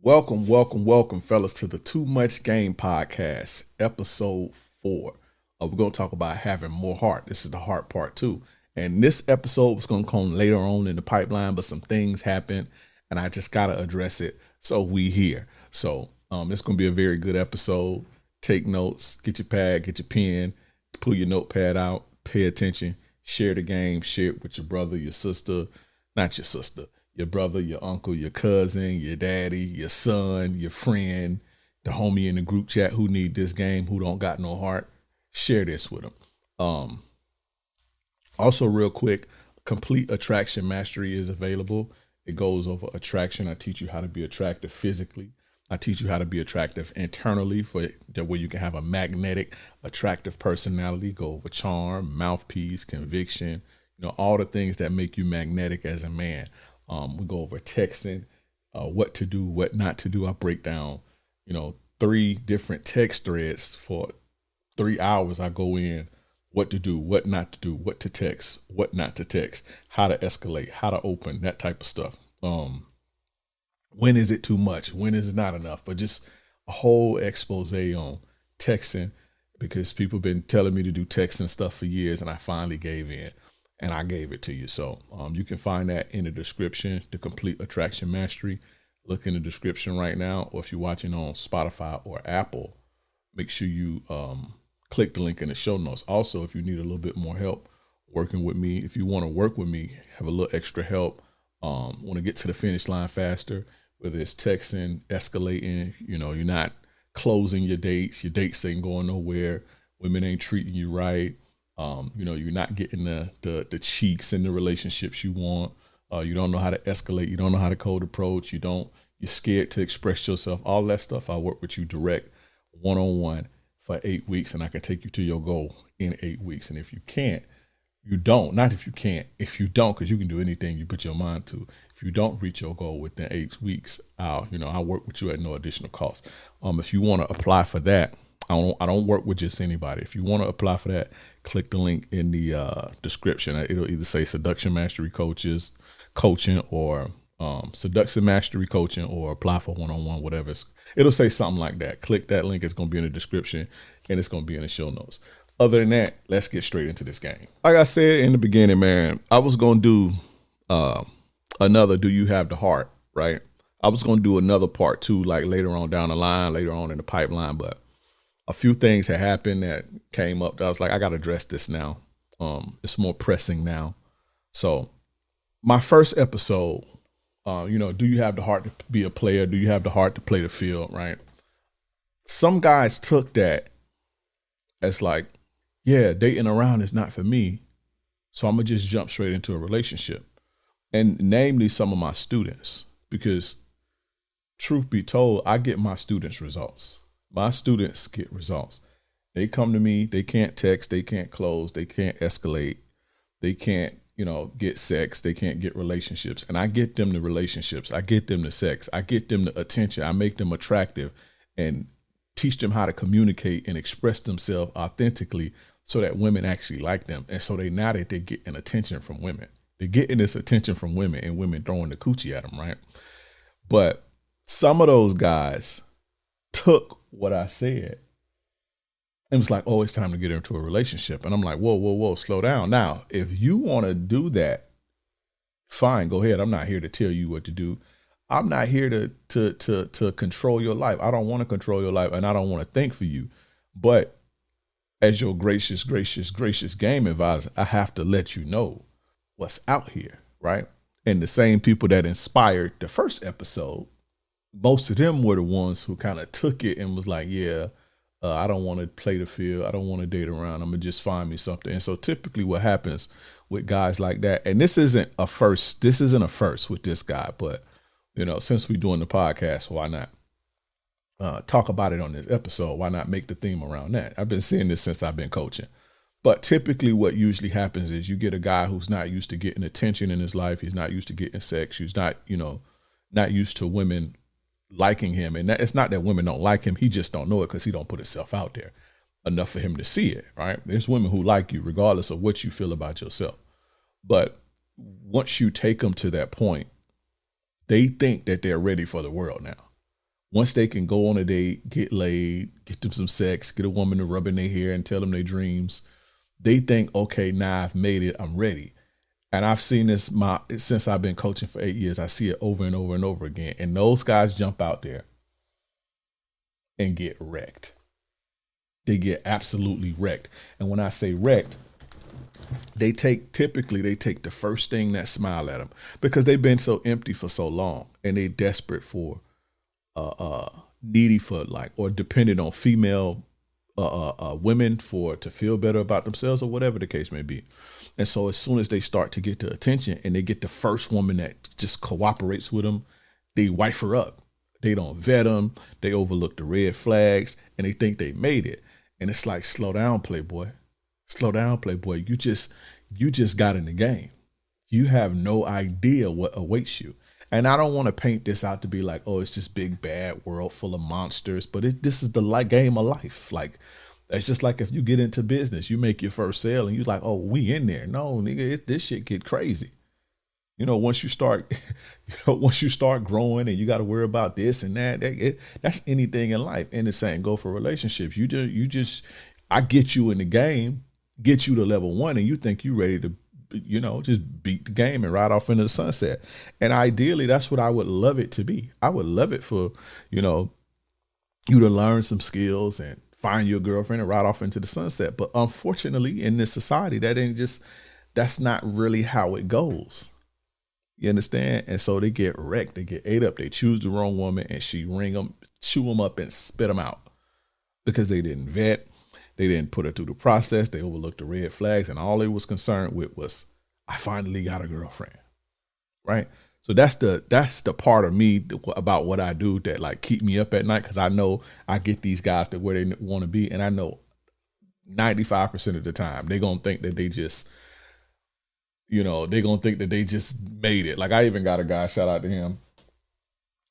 Welcome, fellas, to the Too Much Game Podcast, episode 4. We're going to talk about having more heart. This is the heart part 2. And this episode was going to come later on in the pipeline, but some things happened, and I just got to address it. So we here. So it's going to be a very good episode. Take notes, get your pad, get your pen, pull your notepad out, pay attention, share the game, share it with your brother, your sister, not your sister, your brother, your uncle, your cousin, your daddy, your son, your friend, the homie in the group chat who need this game, who don't got no heart. Share this with them. Also, real quick, Complete Attraction Mastery is available. It goes over attraction. I teach you how to be attractive physically. I teach you how to be attractive internally for that way you can have a magnetic, attractive personality. Go over charm, mouthpiece, conviction, all the things that make you magnetic as a man. We go over texting, what to do, what not to do. I break down, 3 different text threads for 3 hours. I go in what to do, what not to do, what to text, what not to text, how to escalate, how to open, that type of stuff. When is it too much? When is it not enough? But just a whole expose on texting, because people have been telling me to do texting stuff for years, and I finally gave in. And I gave it to you. So you can find that in the description, the Complete Attraction Mastery. Look in the description right now. Or if you're watching on Spotify or Apple, make sure you click the link in the show notes. Also, if you need a little bit more help working with me, if you want to work with me, have a little extra help, want to get to the finish line faster, whether it's texting, escalating, you're not closing your dates ain't going nowhere, women ain't treating you right. You're not getting the cheeks in the relationships you want. You don't know how to escalate. You don't know how to code approach. You're scared to express yourself. All that stuff, I work with you direct, one-on-one for 8 weeks, and I can take you to your goal in 8 weeks. And if you can't, you don't. Not if you can't. If you don't, because you can do anything you put your mind to. If you don't reach your goal within 8 weeks, I'll work with you at no additional cost. If you want to apply for that, I don't work with just anybody. If you want to apply for that, click the link in the description. It'll either say Seduction Mastery Coaching, or Seduction Mastery Coaching, or apply for one-on-one, whatever. It'll say something like that. Click that link. It's going to be in the description, and it's going to be in the show notes. Other than that, let's get straight into this game. Like I said in the beginning, man, I was going to do another Do You Have the Heart, right? I was going to do another part 2, like later on down the line, later on in the pipeline, but a few things had happened that came up that I was like, I got to address this now. It's more pressing now. So my first episode, do you have the heart to be a player? Do you have the heart to play the field, right? Some guys took that as like, yeah, dating around is not for me, so I'm going to just jump straight into a relationship. And namely some of my students, because truth be told, I get my students results. My students get results. They come to me, they can't text, they can't close, they can't escalate, they can't, get sex, they can't get relationships. And I get them the relationships, I get them the sex, I get them the attention, I make them attractive and teach them how to communicate and express themselves authentically so that women actually like them. And so they're getting attention from women. They're getting this attention from women, and women throwing the coochie at them, right? But some of those guys took what I said and was like, oh, it's time to get into a relationship. And I'm like, whoa, slow down. Now, if you want to do that, fine, go ahead. I'm not here to tell you what to do. I'm not here to control your life. I don't want to control your life, and I don't want to think for you. But as your gracious game advisor, I have to let you know what's out here, right? And the same people that inspired the first episode, most of them were the ones who kind of took it and was like, yeah, I don't want to play the field. I don't want to date around. I'm going to just find me something. And so typically what happens with guys like that, and this isn't a first with this guy, but since we're doing the podcast, why not talk about it on this episode? Why not make the theme around that? I've been seeing this since I've been coaching. But typically what usually happens is you get a guy who's not used to getting attention in his life. He's not used to getting sex. He's not used to women liking him. And it's not that women don't like him. He just don't know it because he don't put himself out there enough for him to see it, right? There's women who like you regardless of what you feel about yourself. But once you take them to that point, they think that they're ready for the world now. Once they can go on a date, get laid, get them some sex, get a woman to rub in their hair and tell them their dreams, they think, okay, now I've made it, I'm ready. And I've seen this since I've been coaching for 8 years. I see it over and over and over again. And those guys jump out there and get wrecked. They get absolutely wrecked. And when I say wrecked, typically they take the first thing that smile at them, because they've been so empty for so long, and they desperate for needy for, like, or dependent on female women to feel better about themselves, or whatever the case may be. And so as soon as they start to get the attention and they get the first woman that just cooperates with them, they wife her up. They don't vet them. They overlook the red flags, and they think they made it. And it's like, slow down, playboy. Slow down, playboy. You just got in the game. You have no idea what awaits you. And I don't want to paint this out to be like, oh, it's this big bad world full of monsters, but this is the game of life. Like, it's just like if you get into business, you make your first sale and you're like, oh, we in there. No, nigga, this shit get crazy. Once you start growing and you got to worry about this and that, that's anything in life. And the same go for relationships. I get you in the game, get you to level 1, and you think you ready to, just beat the game and ride off into the sunset. And ideally, that's what I would love it to be. I would love it for, you to learn some skills and find your girlfriend and ride off into the sunset. But unfortunately, in this society, that's not really how it goes. You understand? And so they get wrecked. They get ate up. They choose the wrong woman, and she ring them, chew them up, and spit them out because they didn't vet. They didn't put her through the process. They overlooked the red flags, and all they was concerned with was, I finally got a girlfriend, right? So that's the part of me about what I do that, like, keep me up at night, because I know I get these guys to where they want to be, and I know 95% of the time they're gonna think that they just, they're gonna think that they just made it. Like, I even got a guy, shout out to him,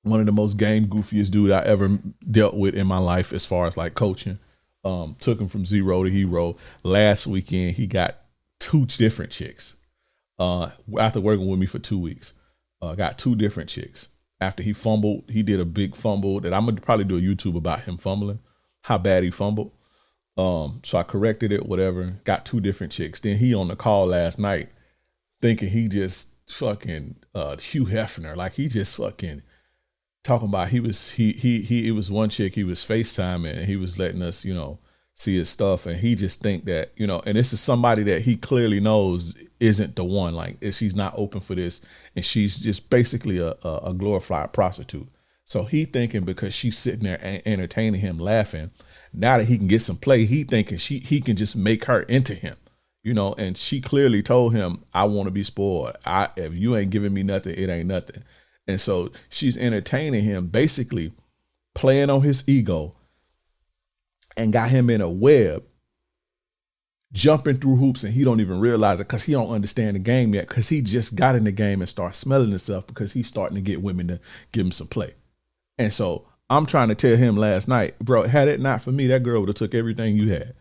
one of the most game goofiest dude I ever dealt with in my life as far as like coaching. Took him from zero to hero. Last weekend, he got 2 different chicks. After working with me for 2 weeks, got 2 different chicks. After he fumbled, he did a big fumble that I'm gonna probably do a YouTube about him fumbling, how bad he fumbled. So I corrected it, whatever. Got 2 different chicks. Then he on the call last night, thinking he just fucking Hugh Hefner, like he just fucking talking about it was one chick he was FaceTiming and he was letting us, see his stuff, and he just think that, and this is somebody that he clearly knows isn't the one, like she's not open for this, and she's just basically a glorified prostitute. So he thinking because she's sitting there entertaining him, laughing, now that he can get some play, he thinking he can just make her into him, and she clearly told him, I want to be spoiled. If you ain't giving me nothing, it ain't nothing. And so she's entertaining him, basically playing on his ego, and got him in a web, jumping through hoops, and he don't even realize it because he don't understand the game yet, because he just got in the game and start smelling himself because he's starting to get women to give him some play. And so I'm trying to tell him last night, bro, had it not for me, that girl would have took everything you had.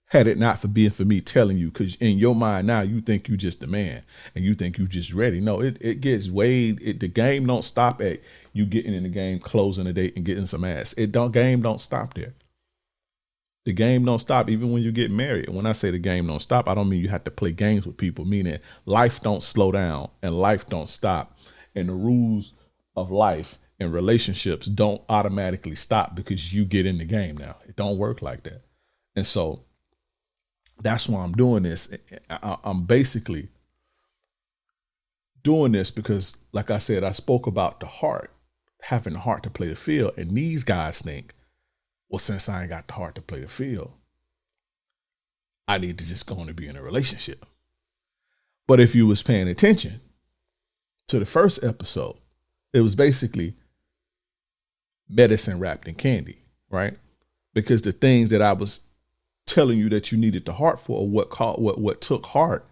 Had it not for being for me telling you, because in your mind now you think you just the man and you think you just ready. No, it gets the game don't stop at you getting in the game, closing a date, and getting some ass. Game don't stop there. The game don't stop even when you get married. When I say the game don't stop, I don't mean you have to play games with people, meaning life don't slow down and life don't stop. And the rules of life and relationships don't automatically stop because you get in the game now. It don't work like that. And so that's why I'm doing this. I'm basically doing this because, like I said, I spoke about the heart, having the heart to play the field. And these guys think, well, since I ain't got the heart to play the field, I need to just go on and be in a relationship. But if you was paying attention to the first episode, it was basically medicine wrapped in candy, right? Because the things that I was telling you that you needed the heart for, or what took heart,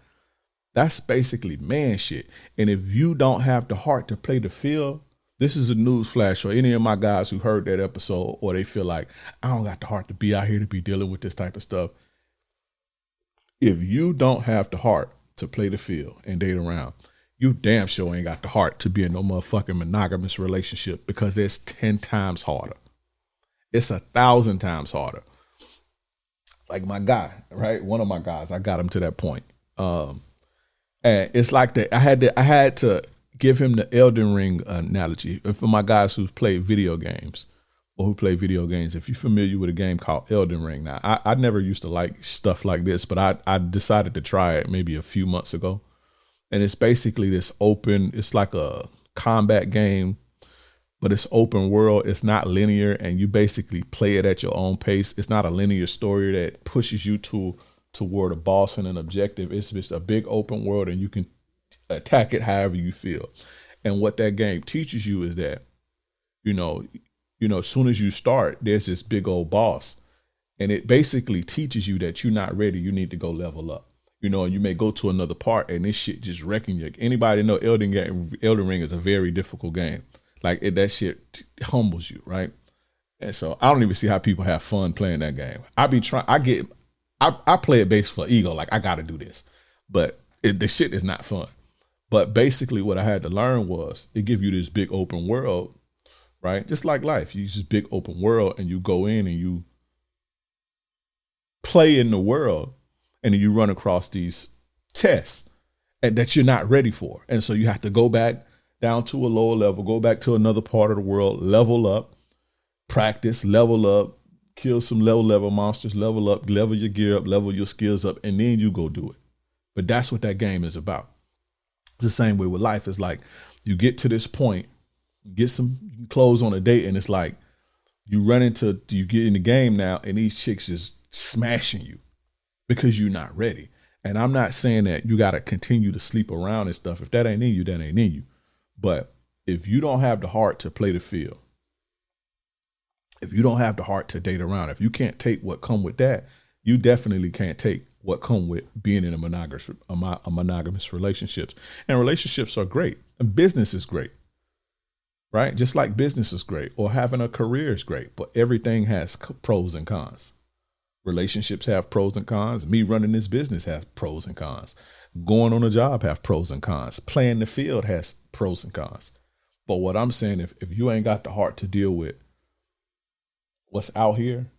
that's basically man shit. And if you don't have the heart to play the field, this is a news flash for any of my guys who heard that episode, or they feel like, I don't got the heart to be out here to be dealing with this type of stuff. If you don't have the heart to play the field and date around, you damn sure ain't got the heart to be in no motherfucking monogamous relationship, because it's 10 times harder. It's 1,000 times harder. Like my guy, right? One of my guys, I got him to that point. And it's like that. I had to give him the Elden Ring analogy. For my guys who've played video games or who play video games, if you're familiar with a game called Elden Ring. Now, I never used to like stuff like this, but I decided to try it maybe a few months ago. And it's basically this open, it's like a combat game, but it's open world. It's not linear, and you basically play it at your own pace. It's not a linear story that pushes you toward a boss and an objective. It's just a big open world, and you can attack it however you feel. And what that game teaches you is that, as soon as you start, there's this big old boss, and it basically teaches you that you're not ready. You need to go level up. And you may go to another part, and this shit just wrecking you. Anybody know Elden Ring is a very difficult game. Like that shit humbles you, right? And so I don't even see how people have fun playing that game. I play it based for ego, like I got to do this, but the shit is not fun. But basically, what I had to learn was it give you this big open world, right? Just like life, you just big open world, and you go in and you play in the world. And then you run across these tests that you're not ready for. And so you have to go back down to a lower level, go back to another part of the world, level up, practice, level up, kill some level monsters, level up, level your gear up, level your skills up, and then you go do it. But that's what that game is about. It's the same way with life. It's like you get to this point, get some clothes on a date, and it's like you get in the game now, and these chicks just smashing you, because you're not ready. And I'm not saying that you got to continue to sleep around and stuff. If that ain't in you, that ain't in you. But if you don't have the heart to play the field, if you don't have the heart to date around, if you can't take what come with that, you definitely can't take what come with being in a monogamous relationships. And relationships are great, and business is great, right? Just like business is great, or having a career is great, but everything has pros and cons. Relationships have pros and cons. Me running this business has pros and cons. Going on a job have pros and cons. Playing the field has pros and cons. But what I'm saying, if you ain't got the heart to deal with what's out here,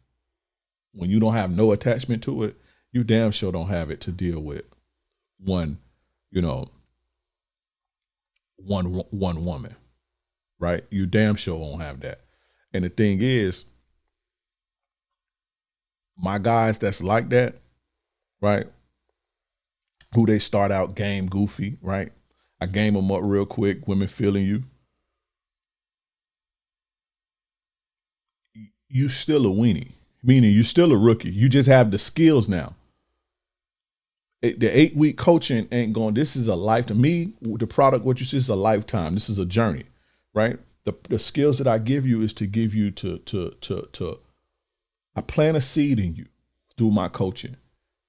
when you don't have no attachment to it, you damn sure don't have it to deal with one woman, right? You damn sure won't have that. And the thing is, my guys that's like that, right? Who they start out game goofy, right? I game them up real quick, women feeling you. You still a weenie, meaning you still a rookie. You just have the skills now. The 8-week coaching ain't going, this is a lifetime. Me, the product, what you see is a lifetime. This is a journey, right? The skills that I give you is to give you to I plant a seed in you through my coaching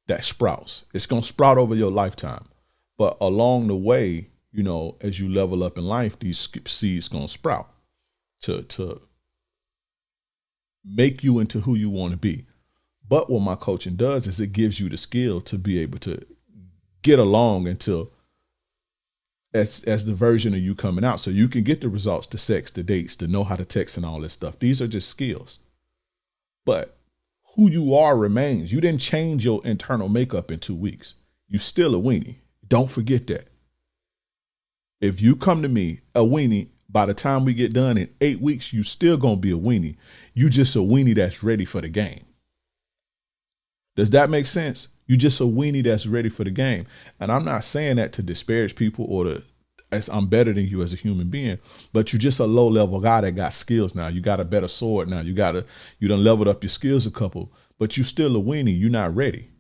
that sprouts. It's going to sprout over your lifetime. But along the way, as you level up in life, these seeds going to sprout to make you into who you want to be. But what my coaching does is it gives you the skill to be able to get along until as the version of you coming out. So you can get the results, the sex, the dates, to know how to text and all this stuff. These are just skills. But who you are remains. You didn't change your internal makeup in 2 weeks. You still a weenie. Don't forget that. If you come to me a weenie, by the time we get done in 8 weeks, you still gonna be a weenie. You just a weenie that's ready for the game. Does that make sense? You just a weenie that's ready for the game. And I'm not saying that to disparage people or as I'm better than you as a human being, but you're just a low level guy that got skills now. You got a better sword now. You done leveled up your skills a couple, but you still a weenie. You're not ready.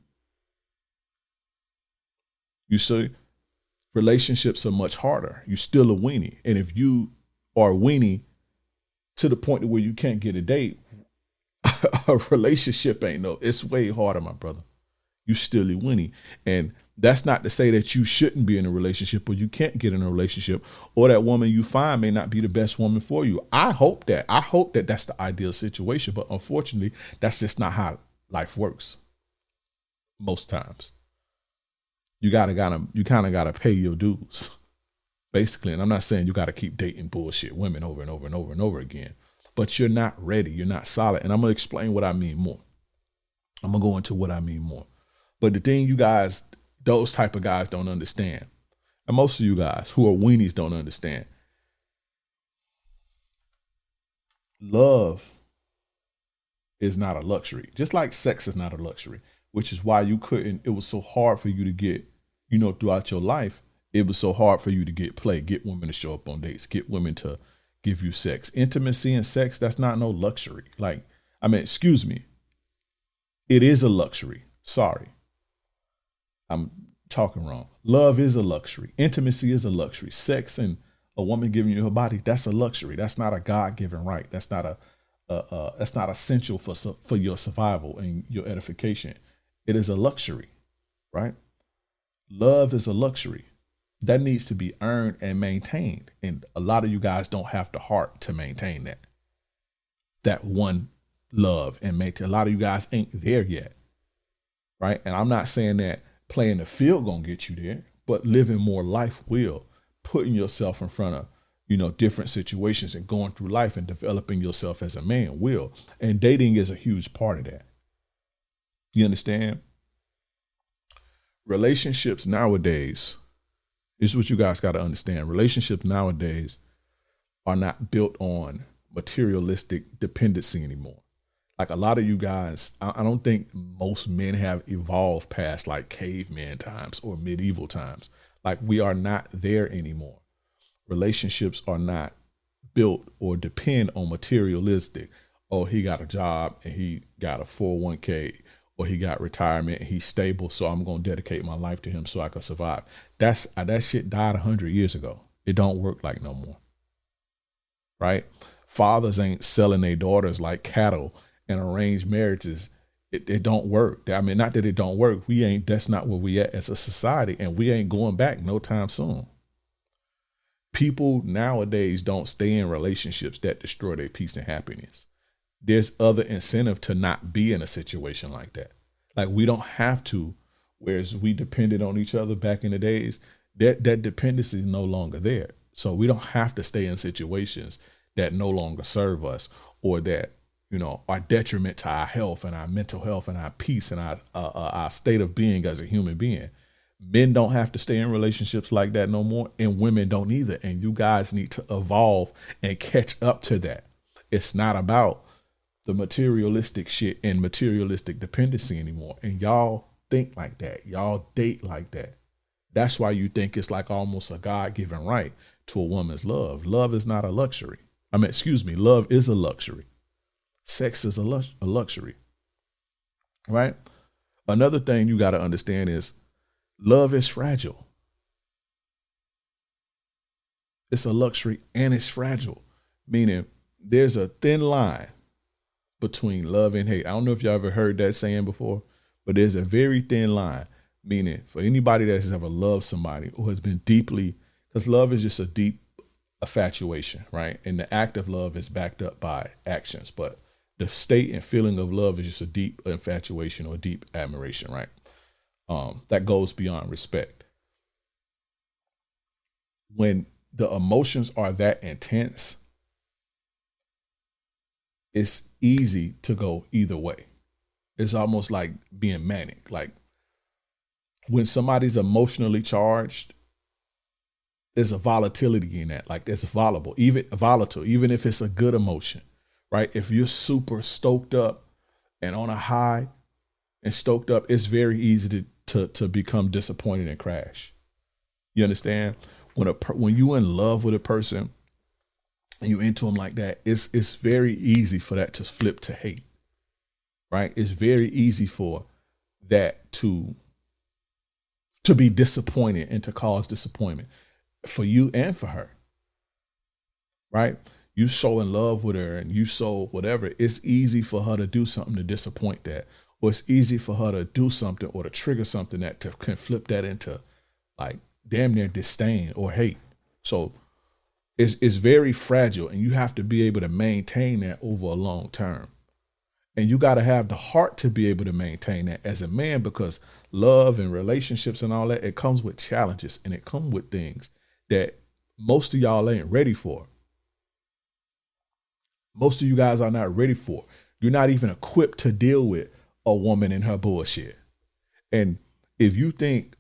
You see, relationships are much harder. You're still a weenie. And if you are a weenie to the point where you can't get a date, a relationship it's way harder, my brother. You still a weenie. And that's not to say that you shouldn't be in a relationship or you can't get in a relationship, or that woman you find may not be the best woman for you. I hope that that's the ideal situation, but unfortunately, that's just not how life works. Most times, you kind of gotta pay your dues. basically. And I'm not saying you got to keep dating bullshit women over and over and over and over again, but you're not ready. You're not solid. And I'm going to explain what I mean more. I'm going to go into what I mean more. But the thing you guys, those type of guys don't understand, and most of you guys who are weenies don't understand, love is not a luxury. Just like sex is not a luxury, which is why it was so hard for you to get, throughout your life, it was so hard for you to get women to show up on dates, get women to give you sex. Intimacy and sex, that's not no luxury. Excuse me. It is a luxury. Sorry. I'm talking wrong. Love is a luxury. Intimacy is a luxury. Sex and a woman giving you her body, that's a luxury. That's not a God-given right. That's not that's not essential for your survival and your edification. It is a luxury, right? Love is a luxury that needs to be earned and maintained. And a lot of you guys don't have the heart to maintain that one love and maintain. A lot of you guys ain't there yet, right? And I'm not saying that playing the field gonna get you there, but living more life will. Putting yourself in front of, different situations and going through life and developing yourself as a man will. And dating is a huge part of that. You understand? Relationships nowadays, this is what you guys got to understand. Relationships nowadays are not built on materialistic dependency anymore. Like a lot of you guys, I don't think most men have evolved past like caveman times or medieval times. Like we are not there anymore. Relationships are not built or depend on materialistic. Oh, he got a job and he got a 401k, or he got retirement and he's stable, so I'm going to dedicate my life to him so I can survive. That shit died 100 years ago. It don't work like no more, right? Fathers ain't selling their daughters like cattle, and arranged marriages, it don't work. I mean, not that it don't work. That's not where we at as a society, and we ain't going back no time soon. People nowadays don't stay in relationships that destroy their peace and happiness. There's other incentive to not be in a situation like that. Like we don't have to, whereas we depended on each other back in the days, that dependency is no longer there. So we don't have to stay in situations that no longer serve us, or that, are detriment to our health and our mental health and our peace and our state of being as a human being. Men don't have to stay in relationships like that no more, and women don't either. And you guys need to evolve and catch up to that. It's not about the materialistic shit and materialistic dependency anymore. And y'all think like that. Y'all date like that. That's why you think it's like almost a God-given right to a woman's love. Love is not a luxury. Love is a luxury. Sex is a luxury, right? Another thing you got to understand is love is fragile. It's a luxury and it's fragile, meaning there's a thin line between love and hate. I don't know if y'all ever heard that saying before, but there's a very thin line, meaning for anybody that has ever loved somebody or has been deeply, because love is just a deep infatuation, right? And the act of love is backed up by actions, but the state and feeling of love is just a deep infatuation or deep admiration, right? That goes beyond respect. When the emotions are that intense, it's easy to go either way. It's almost like being manic. Like when somebody's emotionally charged, there's a volatility in that. Like it's volatile, even if it's a good emotion, right? If you're super stoked up and on a high and stoked up, it's very easy to become disappointed and crash. You understand? When you in love with a person and you into them like that, it's very easy for that to flip to hate, right? It's very easy for that to be disappointed and to cause disappointment for you and for her, right? You so in love with her and you so whatever, it's easy for her to do something to disappoint that, or it's easy for her to do something or to trigger something that can flip that into like damn near disdain or hate. So it's very fragile, and you have to be able to maintain that over a long term. And you got to have the heart to be able to maintain that as a man, because love and relationships and all that, it comes with challenges and it comes with things that Most of y'all ain't ready for. Most of you guys are not ready for. You're not even equipped to deal with a woman and her bullshit. And if you think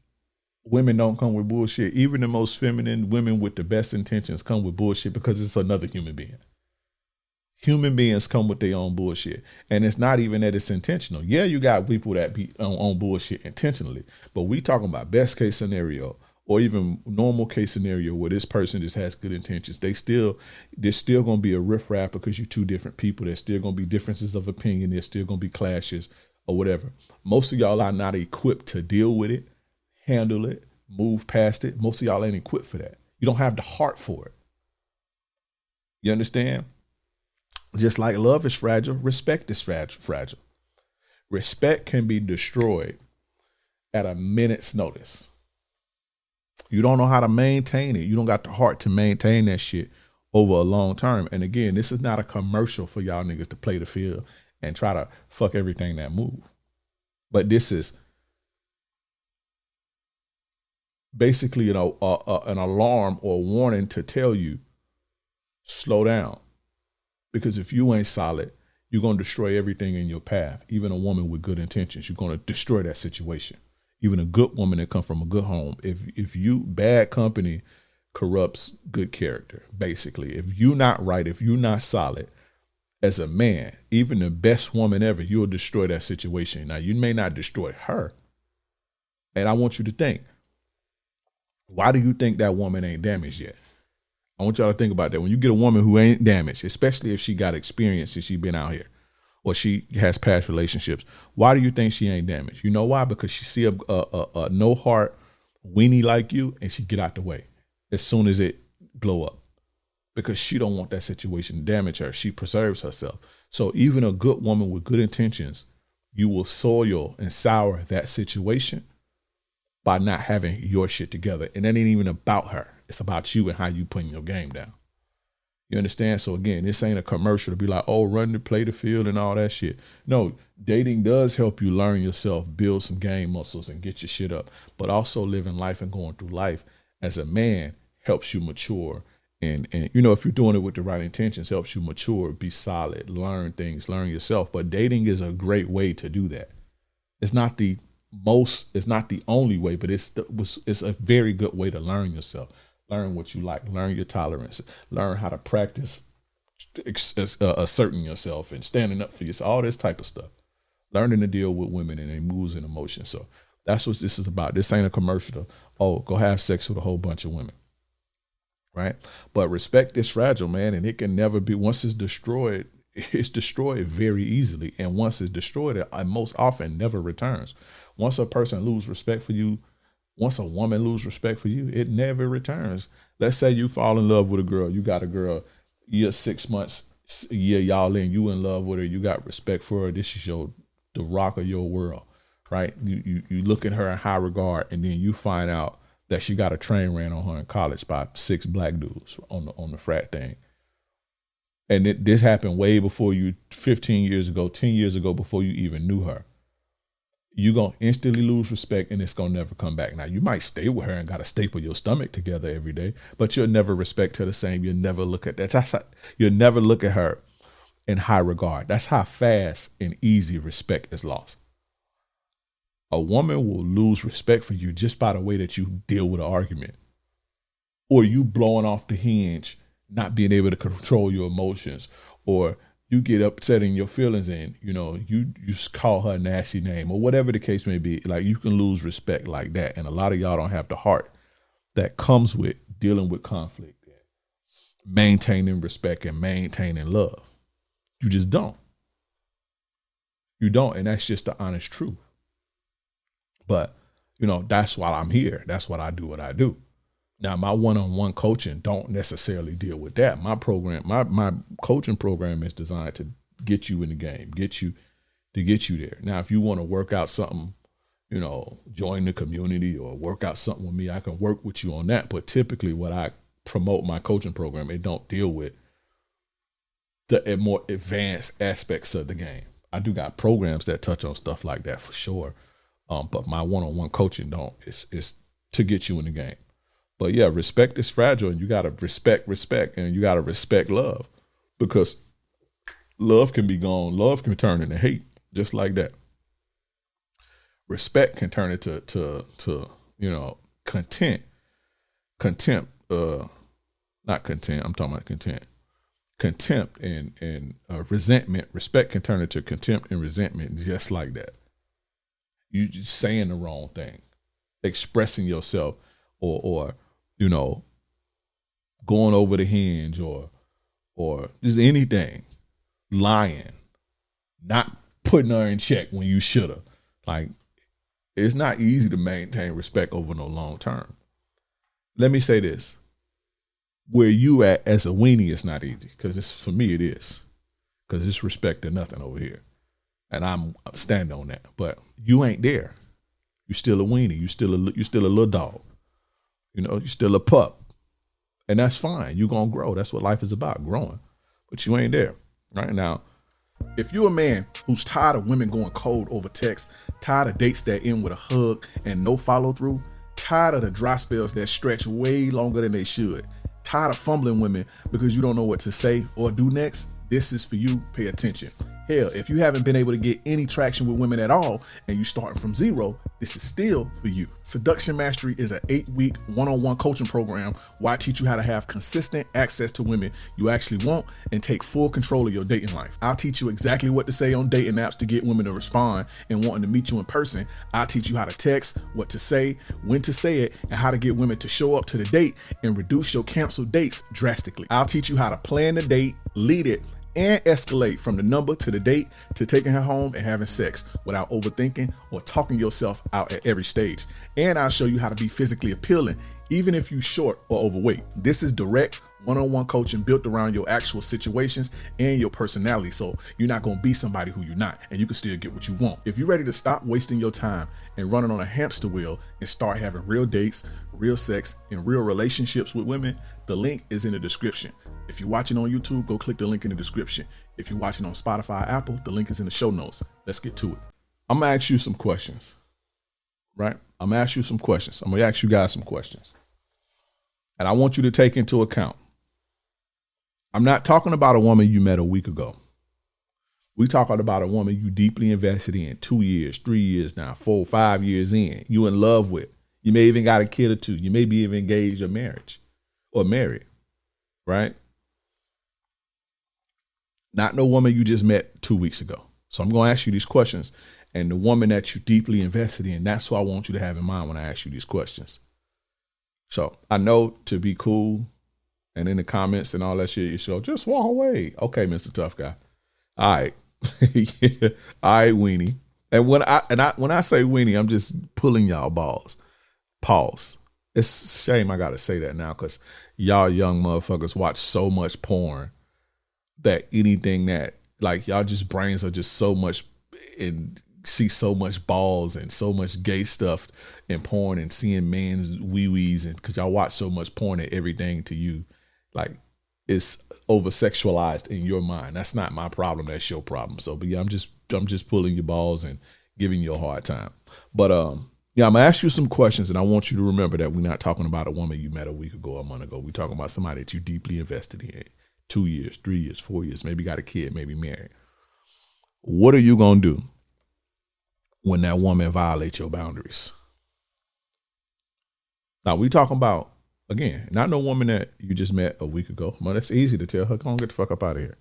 women don't come with bullshit, even the most feminine women with the best intentions come with bullshit because it's another human being. Human beings come with their own bullshit. And it's not even that it's intentional. Yeah, you got people that be on bullshit intentionally. But we talking about best case scenario or even normal case scenario where this person just has good intentions. There's still going to be a riffraff because you're two different people. There's still going to be differences of opinion. There's still going to be clashes or whatever. Most of y'all are not equipped to deal with it, handle it, move past it. Most of y'all ain't equipped for that. You don't have the heart for it. You understand? Just like love is fragile, respect is fragile. Respect can be destroyed at a minute's notice. You don't know how to maintain it. You don't got the heart to maintain that shit over a long term. And again, this is not a commercial for y'all niggas to play the field and try to fuck everything that move. But this is basically an alarm or warning to tell you, slow down. Because if you ain't solid, you're going to destroy everything in your path. Even a woman with good intentions, you're going to destroy that situation. Even a good woman that comes from a good home. If you, bad company corrupts good character, basically. If you're not right, if you're not solid, as a man, even the best woman ever, you'll destroy that situation. Now, you may not destroy her. And I want you to think, why do you think that woman ain't damaged yet? I want y'all to think about that. When you get a woman who ain't damaged, especially if she got experience and she been out here or she has past relationships, why do you think she ain't damaged? You know why? Because she see a no heart weenie like you and she get out the way as soon as it blow up because she don't want that situation to damage her. She preserves herself. So even a good woman with good intentions, you will soil and sour that situation by not having your shit together. And that ain't even about her. It's about you and how you putting your game down. You understand? So again, this ain't a commercial to be like, oh, run to play the field and all that shit. No, dating does help you learn yourself, build some game muscles and get your shit up. But also living life and going through life as a man helps you mature. And you know, if you're doing it with the right intentions, helps you mature, be solid, learn things, learn yourself. But dating is a great way to do that. It's not the only way, but it's a very good way to learn yourself. Learn what you like, learn your tolerance, learn how to practice asserting yourself and standing up for yourself, all this type of stuff. Learning to deal with women and their moods and emotions. So that's what this is about. This ain't a commercial to, go have sex with a whole bunch of women. Right? But respect is fragile, man, and it can never be, once it's destroyed very easily. And once it's destroyed, it most often never returns. Once a person loses respect for you, once a woman loses respect for you, it never returns. Let's say you fall in love with a girl. You got a girl, year 6 months, a year y'all in, you in love with her. You got respect for her. This is the rock of your world, right? You look at her in high regard, and then you find out that she got a train ran on her in college by 6 black dudes on the frat thing. And this happened way before you, 15 years ago, 10 years ago, before you even knew her. You're going to instantly lose respect and it's going to never come back. Now, you might stay with her and got to staple your stomach together every day, but you'll never respect her the same. You'll never look at that. You'll never look at her in high regard. That's how fast and easy respect is lost. A woman will lose respect for you just by the way that you deal with an argument, or you blowing off the hinge, not being able to control your emotions, or you get upset in your feelings and, you call her a nasty name or whatever the case may be. Like, you can lose respect like that. And a lot of y'all don't have the heart that comes with dealing with conflict, maintaining respect and maintaining love. You just don't. You don't. And that's just the honest truth. But, that's why I'm here. That's what I do what I do. Now, my one-on-one coaching don't necessarily deal with that. My program, my coaching program is designed to get you in the game, get you there. Now, if you want to work out something, join the community or work out something with me, I can work with you on that. But typically what I promote my coaching program, it don't deal with the more advanced aspects of the game. I do got programs that touch on stuff like that for sure. But my one-on-one coaching don't. It's to get you in the game. But yeah, respect is fragile, and you gotta respect, and you gotta respect love, because love can be gone. Love can turn into hate, just like that. Respect can turn into contempt. Not content. I'm talking about content. Contempt and resentment. Respect can turn into contempt and resentment, just like that. You just saying the wrong thing, expressing yourself, or going over the hinge, or just anything, lying, not putting her in check when you should have. Like, it's not easy to maintain respect over no long term. Let me say this. Where you at as a weenie, it's not easy, because for me it is, because it's respect or nothing over here, and I'm standing on that. But you ain't there. You still a weenie. You still a little dog. You still a pup, and that's fine. You gonna grow. That's what life is about, growing. But you ain't there right now. If you're a man who's tired of women going cold over text, tired of dates that end with a hug and no follow through, tired of the dry spells that stretch way longer than they should, tired of fumbling women because you don't know what to say or do next, this is for you. Pay attention. Hell, if you haven't been able to get any traction with women at all and you starting from zero, this is still for you. Seduction Mastery is an 8-week one-on-one coaching program where I teach you how to have consistent access to women you actually want and take full control of your dating life. I'll teach you exactly what to say on dating apps to get women to respond and wanting to meet you in person. I'll teach you how to text, what to say, when to say it, and how to get women to show up to the date and reduce your canceled dates drastically. I'll teach you how to plan the date, lead it, and escalate from the number to the date to taking her home and having sex without overthinking or talking yourself out at every stage. And I'll show you how to be physically appealing, even if you're short or overweight. This is direct one-on-one coaching built around your actual situations and your personality, so you're not going to be somebody who you're not, and you can still get what you want. If you're ready to stop wasting your time and running on a hamster wheel and start having real dates, real sex, and real relationships with women, the link is in the description. If you're watching on YouTube, go click the link in the description. If you're watching on Spotify, Apple, the link is in the show notes. Let's get to it. I'm going to ask you some questions, right? I'm going to ask you some questions. I'm going to ask you guys some questions. And I want you to take into account, I'm not talking about a woman you met a week ago. We talking about a woman you deeply invested in 2 years, 3 years now, 4, 5 years in, you in love with. You may even got a kid or two. You may be even engaged or married, right? Not no woman you just met 2 weeks ago. So I'm going to ask you these questions, and the woman that you deeply invested in, that's what I want you to have in mind when I ask you these questions. So I know to be cool and in the comments and all that shit, you show, just walk away. Okay, Mr. Tough Guy. All right. Yeah. All right, weenie. And when I say weenie, I'm just pulling y'all balls. Pause. It's a shame I got to say that now, because y'all young motherfuckers watch so much porn that anything that, like, y'all just brains are just so much and see so much balls and so much gay stuff in porn and seeing men's wee-wees, and because y'all watch so much porn and everything to you, like, it's over sexualized in your mind. That's not my problem. That's your problem. So, but yeah, I'm just pulling your balls and giving you a hard time. But yeah, I'm gonna ask you some questions, and I want you to remember that we're not talking about a woman you met a week ago or a month ago. We're talking about somebody that you deeply invested in 2 years, 3 years, 4 years, maybe got a kid, maybe married. What are you gonna do when that woman violates your boundaries? Now, we talking about, again, not no woman that you just met a week ago. Well, that's easy to tell her, go on, get the fuck up out of here.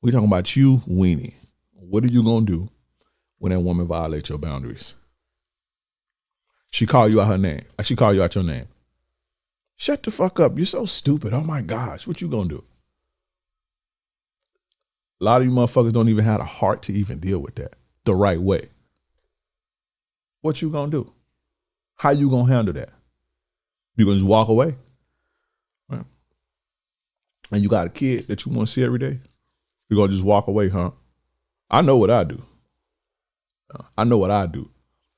We talking about you, weenie. What are you gonna do when that woman violates your boundaries? She call you out her name. She call you out your name. Shut the fuck up. You're so stupid. Oh my gosh. What you gonna do? A lot of you motherfuckers don't even have the heart to even deal with that the right way. What you gonna do? How you gonna handle that? You gonna just walk away? Right? And you got a kid that you want to see every day? You gonna just walk away, huh? I know what I do. I know what I do.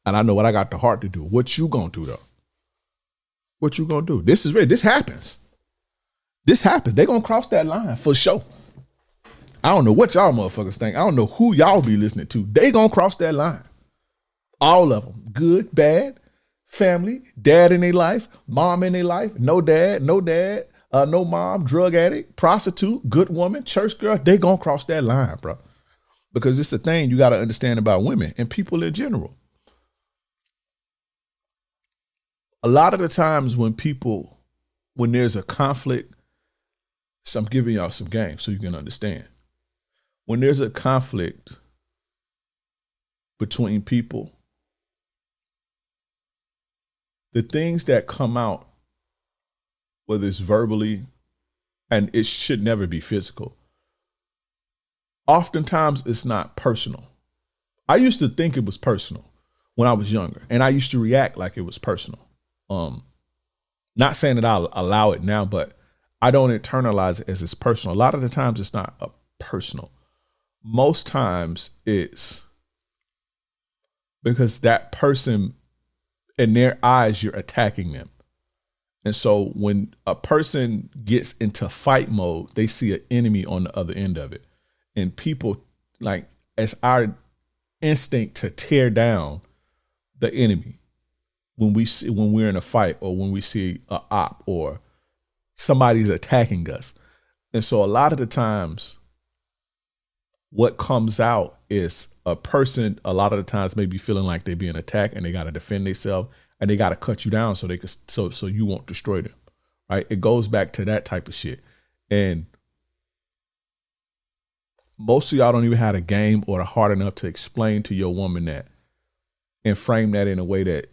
And I know what I got the heart to do. What you gonna do though? What you gonna do? This is real. This happens. This happens. They gonna cross that line for sure. I don't know what y'all motherfuckers think. I don't know who y'all be listening to. They gonna cross that line. All of them. Good, bad, family, dad in their life, mom in their life, no dad, no mom, drug addict, prostitute, good woman, church girl, they gonna cross that line, bro. Because it's the thing you got to understand about women and people in general. A lot of the times when there's a conflict, so I'm giving y'all some game so you can understand. When there's a conflict between people, the things that come out, whether it's verbally, and it should never be physical, oftentimes it's not personal. I used to think it was personal when I was younger, and I used to react like it was personal. Not saying that I'll allow it now, but I don't internalize it as it's personal. A lot of the times it's not a personal. Most times it's because that person, in their eyes, you're attacking them. And so when a person gets into fight mode, they see an enemy on the other end of it. And people, like, it's our instinct to tear down the enemy when we're in a fight, or when we see a op or somebody's attacking us. And so a lot of the times what comes out is a person a lot of the times may be feeling like they're being attacked and they got to defend themselves, and they got to cut you down so they could so you won't destroy them. Right? It goes back to that type of shit. And most of y'all don't even have a game or the heart enough to explain to your woman that, and frame that in a way that,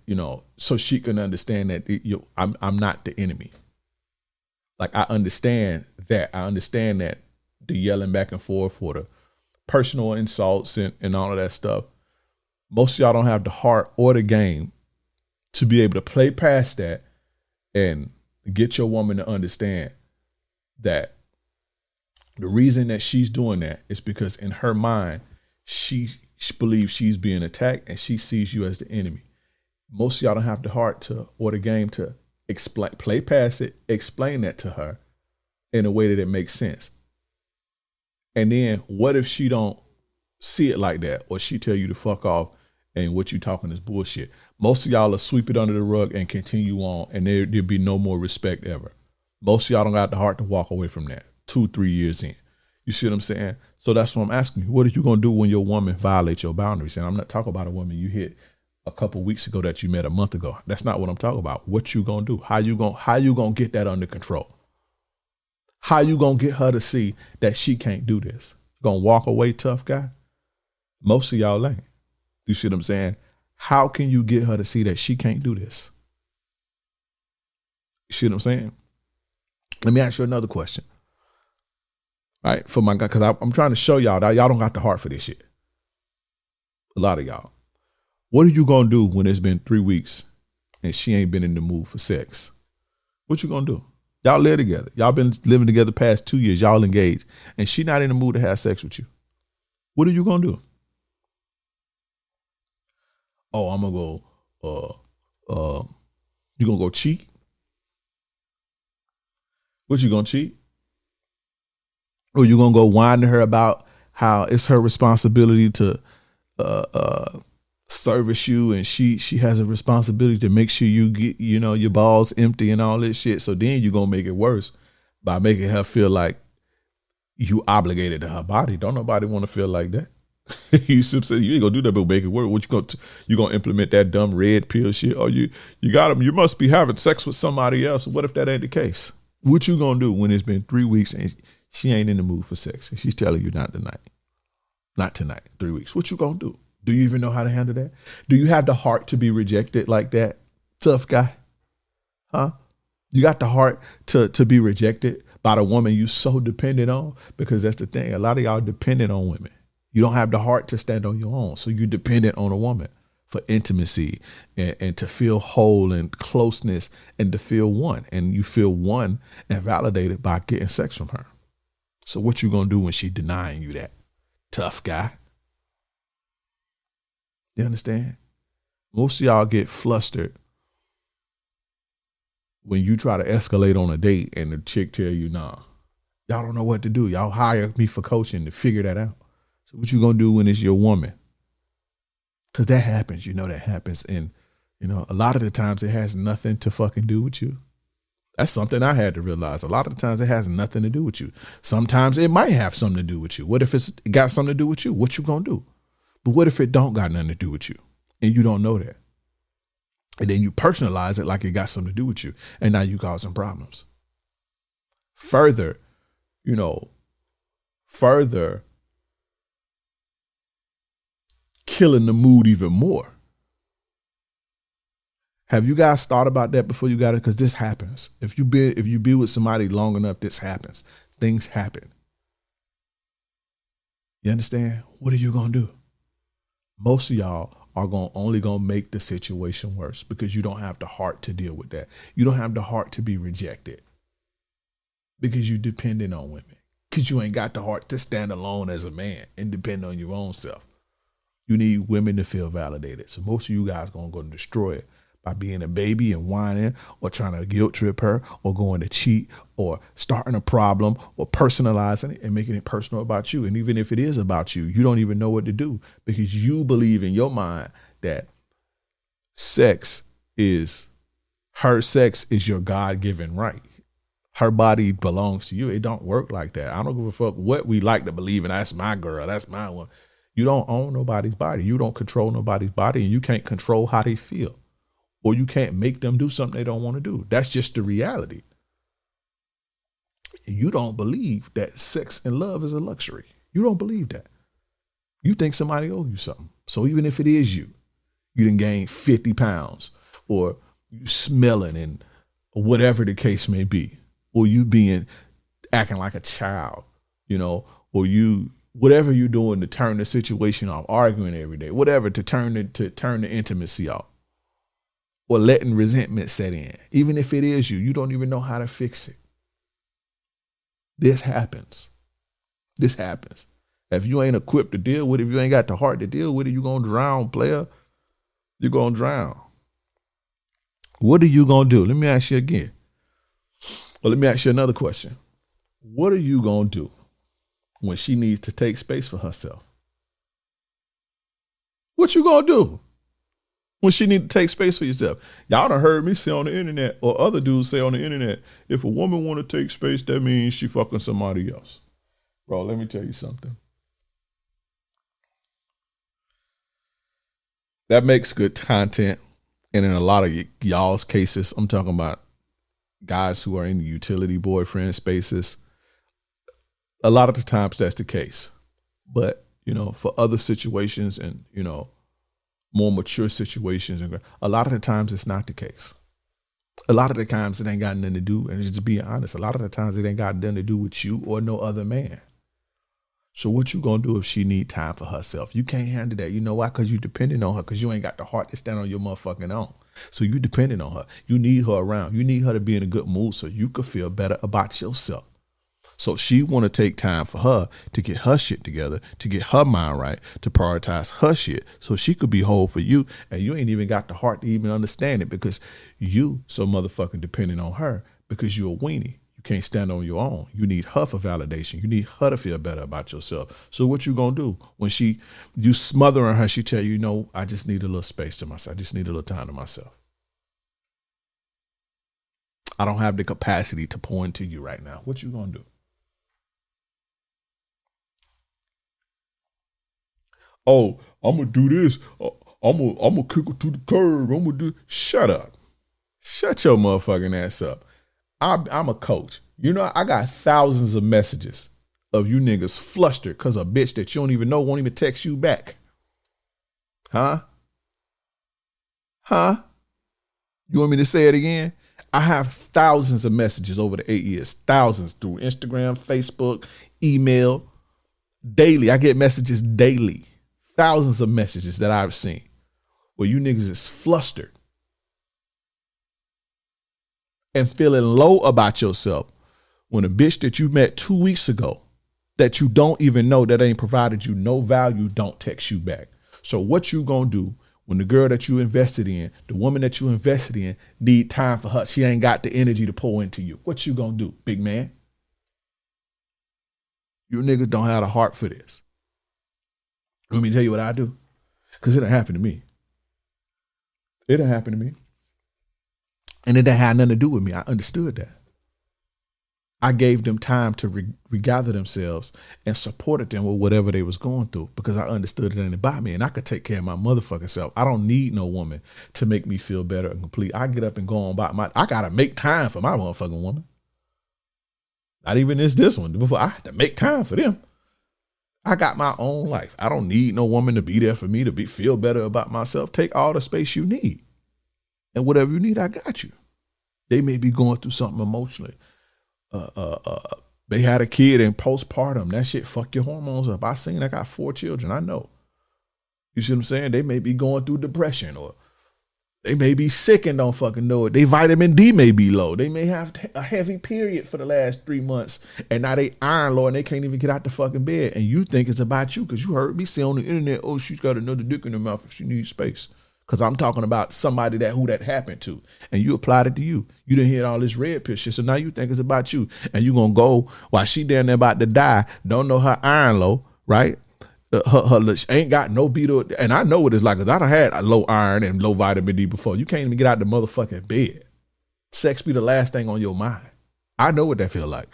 so she can understand that I'm not the enemy. Like, I understand that. I understand that the yelling back and forth or the personal insults and all of that stuff. Most of y'all don't have the heart or the game to be able to play past that and get your woman to understand that the reason that she's doing that is because in her mind, she believes she's being attacked and she sees you as the enemy. Most of y'all don't have the heart or the game to play past it, explain that to her in a way that it makes sense. And then what if she don't see it like that, or she tell you to fuck off and what you talking is bullshit? Most of y'all will sweep it under the rug and continue on, and there'll be no more respect ever. Most of y'all don't got the heart to walk away from that 2-3 years in. You see what I'm saying? So that's what I'm asking you. What are you going to do when your woman violates your boundaries? And I'm not talking about a woman you hit a couple weeks ago that you met a month ago. That's not what I'm talking about. What you going to do? How you going to get that under control? How you going to get her to see that she can't do this? Going to walk away tough guy? Most of y'all ain't. You see what I'm saying? How can you get her to see that she can't do this? You see what I'm saying? Let me ask you another question. Right, for my guy, because I'm trying to show y'all that y'all don't got the heart for this shit. A lot of y'all. What are you gonna do when it's been 3 weeks and she ain't been in the mood for sex? What you gonna do? Y'all live together. Y'all been living together past 2 years. Y'all engaged, and she not in the mood to have sex with you. What are you gonna do? Oh, I'm gonna go. You gonna go cheat? What, you gonna cheat? Or you gonna go whine to her about how it's her responsibility to service you, and she has a responsibility to make sure you get your balls empty and all this shit. So then you gonna make it worse by making her feel like you obligated to her body. Don't nobody want to feel like that. You ain't gonna do that, but make it work. What you gonna implement that dumb red pill shit? Oh, you got him. You must be having sex with somebody else. What if that ain't the case? What you gonna do when it's been 3 weeks and she ain't in the mood for sex and she's telling you not tonight, 3 weeks? What you gonna do? Do you even know how to handle that? Do you have the heart to be rejected like that, tough guy? Huh? You got the heart to be rejected by the woman you so dependent on? Because that's the thing. A lot of y'all dependent on women. You don't have the heart to stand on your own. So you're dependent on a woman for intimacy and to feel whole and closeness and to feel one. And you feel one and validated by getting sex from her. So what you gonna do when she denying you that, tough guy? You understand? Most of y'all get flustered when you try to escalate on a date and the chick tell you, nah. Y'all don't know what to do. Y'all hire me for coaching to figure that out. So what you gonna do when it's your woman? Because that happens. That happens. And You know, a lot of the times it has nothing to fucking do with you. That's something I had to realize. A lot of the times it has nothing to do with you. Sometimes it might have something to do with you. What if it's got something to do with you? What you gonna do? But what if it don't got nothing to do with you and you don't know that? And then you personalize it like it got something to do with you. And now you causing problems. Further, further killing the mood even more. Have you guys thought about that before you got it? Because this happens. If you be with somebody long enough, this happens. Things happen. You understand? What are you gonna do? Most of y'all are only gonna make the situation worse because you don't have the heart to deal with that. You don't have the heart to be rejected because you dependent on women. Because you ain't got the heart to stand alone as a man and depend on your own self. You need women to feel validated. So most of you guys gonna go and destroy it by being a baby and whining or trying to guilt trip her or going to cheat or starting a problem or personalizing it and making it personal about you. And even if it is about you, you don't even know what to do because you believe in your mind that her sex is your God-given right. Her body belongs to you. It don't work like that. I don't give a fuck what we like to believe in. That's my girl. That's my one. You don't own nobody's body. You don't control nobody's body, and you can't control how they feel. Or you can't make them do something they don't want to do. That's just the reality. You don't believe that sex and love is a luxury. You don't believe that. You think somebody owes you something. So even if it is you done gained 50 pounds or you smelling and whatever the case may be, or you acting like a child, or you, whatever you're doing to turn the situation off, arguing every day, whatever to turn the intimacy off. Or letting resentment set in. Even if it is you don't even know how to fix it. This happens. If you ain't equipped to deal with it, if you ain't got the heart to deal with it, you're going to drown, player. You're going to drown. What are you going to do? Let me ask you again. Well, let me ask you another question. What are you going to do when she needs to take space for herself? What you going to do? When she need to take space for yourself. Y'all done heard me say on the internet, or other dudes say on the internet, if a woman want to take space, that means she fucking somebody else. Bro, let me tell you something. That makes good content. And in a lot of y'all's cases, I'm talking about guys who are in utility boyfriend spaces. A lot of the times that's the case. But, for other situations and, more mature situations, and a lot of the times it's not the case. A lot of the times it ain't got nothing to do, and just being honest, a lot of the times it ain't got nothing to do with you or no other man. So what you gonna do if she need time for herself? You can't handle that. You know why? Because you depending on her, because you ain't got the heart to stand on your motherfucking own. So you depending on her. You need her around. You need her to be in a good mood so you could feel better about yourself. So she want to take time for her to get her shit together, to get her mind right, to prioritize her shit so she could be whole for you. And you ain't even got the heart to even understand it because you so motherfucking dependent on her because you're a weenie. You can't stand on your own. You need her for validation. You need her to feel better about yourself. So what you gonna do when you smothering her, she tell you, I just need a little space to myself. I just need a little time to myself. I don't have the capacity to pour into you right now. What you gonna do? Oh, I'm going to do this. I'm gonna kick her to the curb. I'm going to do. Shut up. Shut your motherfucking ass up. I'm a coach. I got thousands of messages of you niggas flustered because a bitch that you don't even know won't even text you back. Huh? You want me to say it again? I have thousands of messages over the 8 years. Thousands through Instagram, Facebook, email. Daily. I get messages daily. Thousands of messages that I've seen where you niggas is flustered and feeling low about yourself when a bitch that you met 2 weeks ago that you don't even know, that ain't provided you no value, don't text you back. So what you gonna do when the girl that you invested in, the woman that you invested in, need time for her? She ain't got the energy to pour into you. What you gonna do, big man? You niggas don't have a heart for this. Let me tell you what I do, because it done happened to me. It didn't happen to me. And it didn't have nothing to do with me. I understood that. I gave them time to regather themselves and supported them with whatever they was going through because I understood it ain't about me and I could take care of my motherfucking self. I don't need no woman to make me feel better and complete. I get up and go on about I got to make time for my motherfucking woman. Not even this one. Before I had to make time for them. I got my own life. I don't need no woman to be there for me to feel better about myself. Take all the space you need. And whatever you need, I got you. They may be going through something emotionally. They had a kid in postpartum. That shit fuck your hormones up. I got 4 children. I know. You see what I'm saying? They may be going through depression or they may be sick and don't fucking know it. They vitamin D may be low. They may have a heavy period for the last 3 months and now they iron low and they can't even get out the fucking bed. And you think it's about you because you heard me say on the internet, oh, she's got another dick in her mouth if she needs space. Because I'm talking about somebody who that happened to. And you applied it to you. You didn't hear all this red pill shit. So now you think it's about you. And you going to go while she down there about to die. Don't know her iron low, right? Her ain't got no beta. And I know what it's like. Because I done had a low iron and low vitamin D before. You can't even get out the motherfucking bed. Sex be the last thing on your mind. I know what that feel like.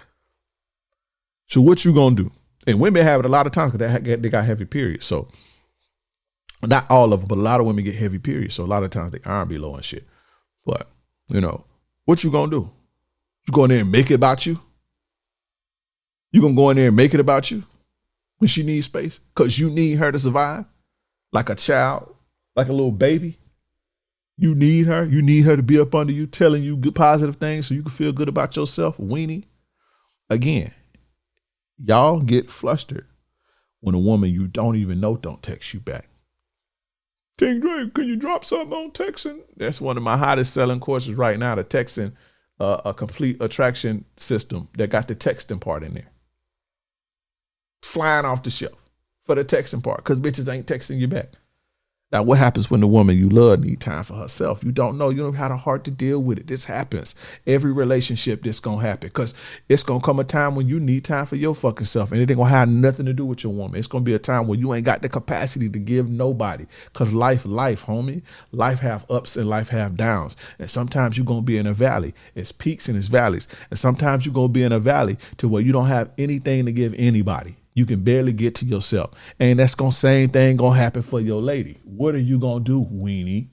So what you going to do? And women have it a lot of times because they got heavy periods. So. Not all of them, but a lot of women get heavy periods. So a lot of times they iron be low and shit. But, what you gonna do? You go in there and make it about you? You gonna go in there and make it about you when she needs space? Because you need her to survive? Like a child? Like a little baby? You need her? You need her to be up under you, telling you good positive things so you can feel good about yourself? Weenie? Again, y'all get flustered when a woman you don't even know don't text you back. King Drake, can you drop something on texting? That's one of my hottest selling courses right now, the texting, a complete attraction system that got the texting part in there. Flying off the shelf for the texting part because bitches ain't texting you back. Now, what happens when the woman you love need time for herself? You don't know. You don't have the heart to deal with it. This happens. Every relationship, this going to happen because it's going to come a time when you need time for your fucking self and it ain't going to have nothing to do with your woman. It's going to be a time when you ain't got the capacity to give nobody because life, homie. Life have ups and life have downs. And sometimes you're going to be in a valley. It's peaks and it's valleys. And sometimes you're going to be in a valley to where you don't have anything to give anybody. You can barely get to yourself. And that's same thing gonna happen for your lady. What are you gonna do, weenie?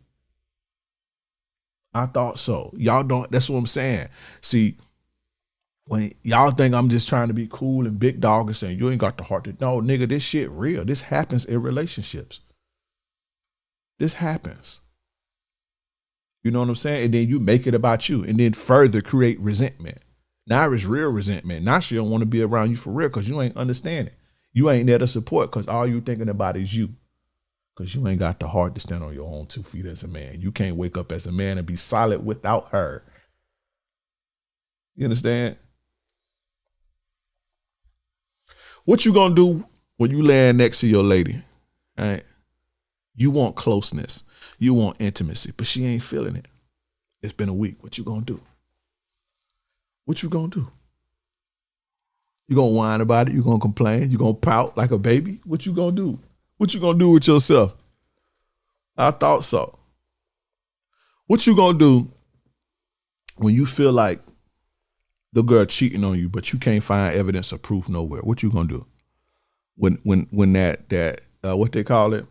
I thought so. Y'all don't, that's what I'm saying. See, when y'all think I'm just trying to be cool and big dog and saying you ain't got the heart to, no, nigga, this shit real. This happens in relationships. This happens. You know what I'm saying? And then you make it about you and then further create resentment. Now it's real resentment. Now she don't want to be around you for real because you ain't understanding. You ain't there to support because all you thinking about is you. Because you ain't got the heart to stand on your own 2 feet as a man. You can't wake up as a man and be solid without her. You understand? What you gonna do when you land next to your lady? All right. You want closeness. You want intimacy, but she ain't feeling it. It's been a week. What you gonna do? What you gonna do? You gonna whine about it? You gonna complain? You gonna pout like a baby? What you gonna do? What you gonna do with yourself? I thought so. What you gonna do when you feel like the girl cheating on you, but you can't find evidence or proof nowhere? What you gonna do? When that what they call it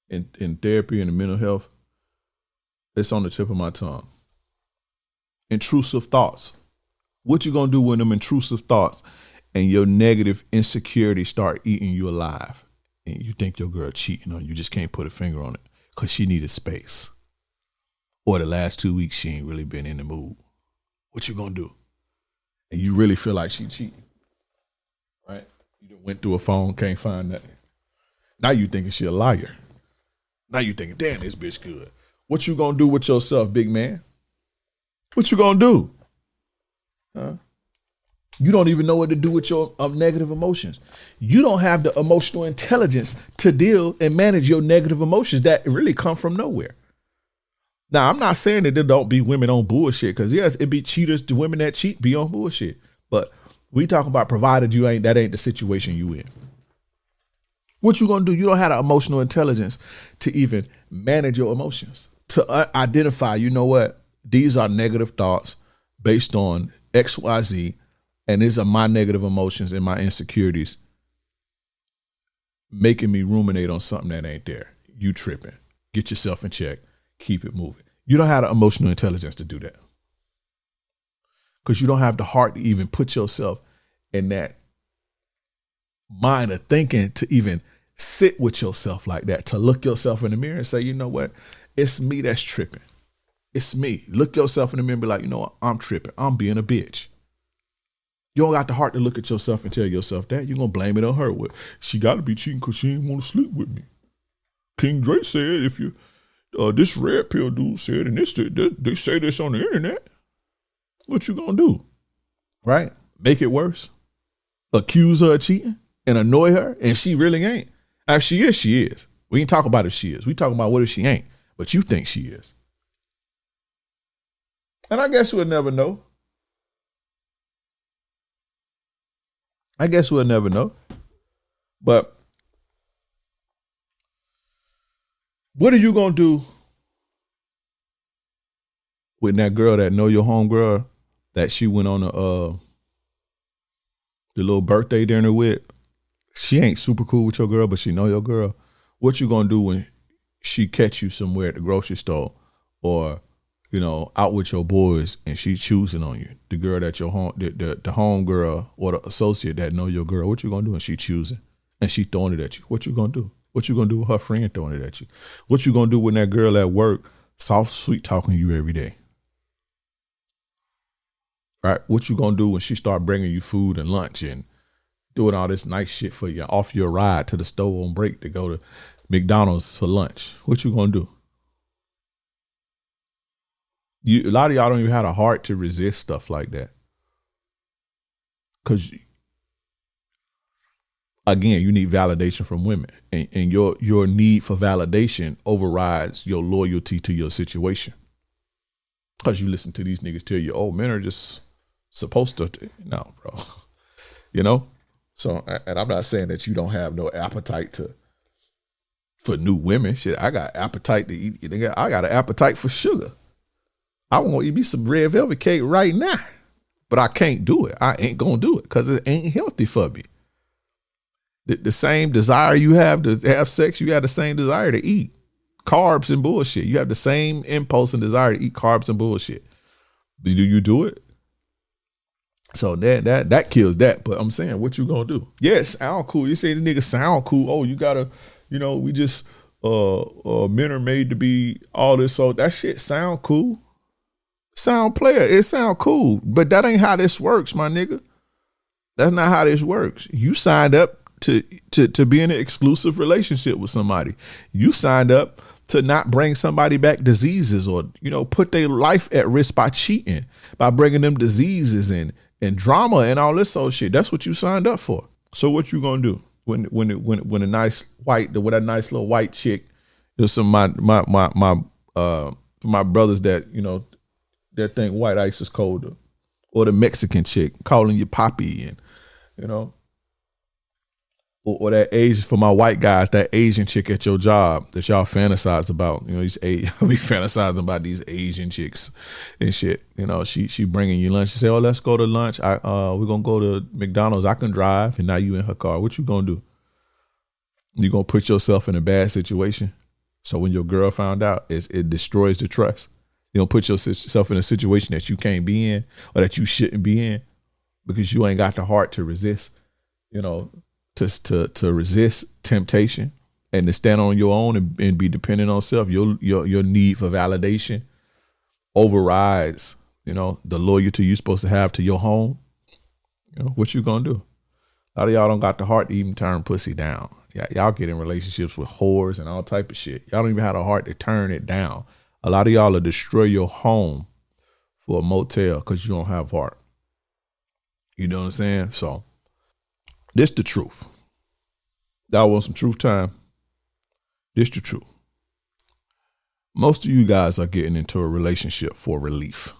in therapy and in mental health, it's on the tip of my tongue. Intrusive thoughts. What you gonna do when them intrusive thoughts and your negative insecurity start eating you alive and you think your girl cheating on you, just can't put a finger on it because she needed space, or the last 2 weeks she ain't really been in the mood? What you gonna do? And you really feel like she cheating, right? You done went through a phone, can't find nothing. Now you thinking she a liar. Now you thinking, damn, this bitch good. What you gonna do with yourself, big man? What you gonna do? Huh? You don't even know what to do with your negative emotions. You don't have the emotional intelligence to deal and manage your negative emotions that really come from nowhere. Now, I'm not saying that there don't be women on bullshit, because yes, it be cheaters, the women that cheat be on bullshit. But we talking about provided that ain't the situation you in. What you gonna do? You don't have the emotional intelligence to even manage your emotions, to identify, you know what, these are negative thoughts based on XYZ, and these are my negative emotions and my insecurities making me ruminate on something that ain't there. You tripping. Get yourself in check. Keep it moving. You don't have the emotional intelligence to do that, because you don't have the heart to even put yourself in that mind of thinking, to even sit with yourself like that, to look yourself in the mirror and say, you know what, it's me that's tripping. It's me. Look yourself in the mirror and be like, you know what, I'm tripping. I'm being a bitch. You don't got the heart to look at yourself and tell yourself that. You're going to blame it on her. Well, she got to be cheating because she ain't want to sleep with me. King Dre said, if you, this red pill dude said, and they say this on the internet, what you going to do? Right? Make it worse? Accuse her of cheating and annoy her? And she really ain't. If she is, she is. We ain't talking about if she is. We talking about what if she ain't. But you think she is. And I guess we'll never know. But what are you going to do with that girl that know your homegirl that she went on the little birthday dinner with? She ain't super cool with your girl, but she know your girl. What you going to do when she catch you somewhere at the grocery store, or, you know, out with your boys and she choosing on you? The girl that your home, the home girl or the associate that know your girl, what you gonna do? And she choosing and she throwing it at you. What you gonna do? What you gonna do with her friend throwing it at you? What you gonna do when that girl at work soft sweet talking you every day? Right? What you gonna do when she start bringing you food and lunch and doing all this nice shit for you, off your ride to the store on break to go to McDonald's for lunch? What you gonna do? A lot of y'all don't even have a heart to resist stuff like that. Because, again, you need validation from women. And your need for validation overrides your loyalty to your situation. Because you listen to these niggas tell you, oh, men are just supposed to. No, bro. You know? So, and I'm not saying that you don't have no appetite for new women. Shit, I got appetite to eat. I got an appetite for sugar. I want to eat me some red velvet cake right now, but I can't do it. I ain't going to do it because it ain't healthy for me. The same desire you have to have sex, you have the same desire to eat carbs and bullshit. You have the same impulse and desire to eat carbs and bullshit. Do you do it? So that kills that. But I'm saying, what you gonna do? Yeah, it sound cool. You say the nigga sound cool. Oh, you gotta, you know, we just men are made to be all this. So that shit sound cool. Sound player, it sound cool, but that ain't how this works, my nigga. That's not how this works. You signed up to be in an exclusive relationship with somebody. You signed up to not bring somebody back diseases, or, you know, put their life at risk by cheating, by bringing them diseases and drama and all this old shit. That's what you signed up for. So what you gonna do when a nice little white chick, there's some my brothers that, you know, that think white ice is colder, or the Mexican chick calling you poppy, and, you know, or that Asian, for my white guys, that Asian chick at your job that y'all fantasize about. You know, y'all be fantasizing about these Asian chicks and shit. You know, she bringing you lunch. She say, oh, let's go to lunch. We're gonna go to McDonald's. I can drive, and now you in her car. What you gonna do? You gonna put yourself in a bad situation? So when your girl found out, it destroys the trust. You don't put yourself in a situation that you can't be in, or that you shouldn't be in, because you ain't got the heart to resist, you know, to resist temptation and to stand on your own and be dependent on self. Your need for validation overrides, you know, the loyalty you're supposed to have to your home. You know, what you gonna do? A lot of y'all don't got the heart to even turn pussy down. Y'all get in relationships with whores and all type of shit. Y'all don't even have the heart to turn it down. A lot of y'all will destroy your home for a motel because you don't have heart. You know what I'm saying? So this the truth. Y'all want some truth time? This the truth. Most of you guys are getting into a relationship for relief.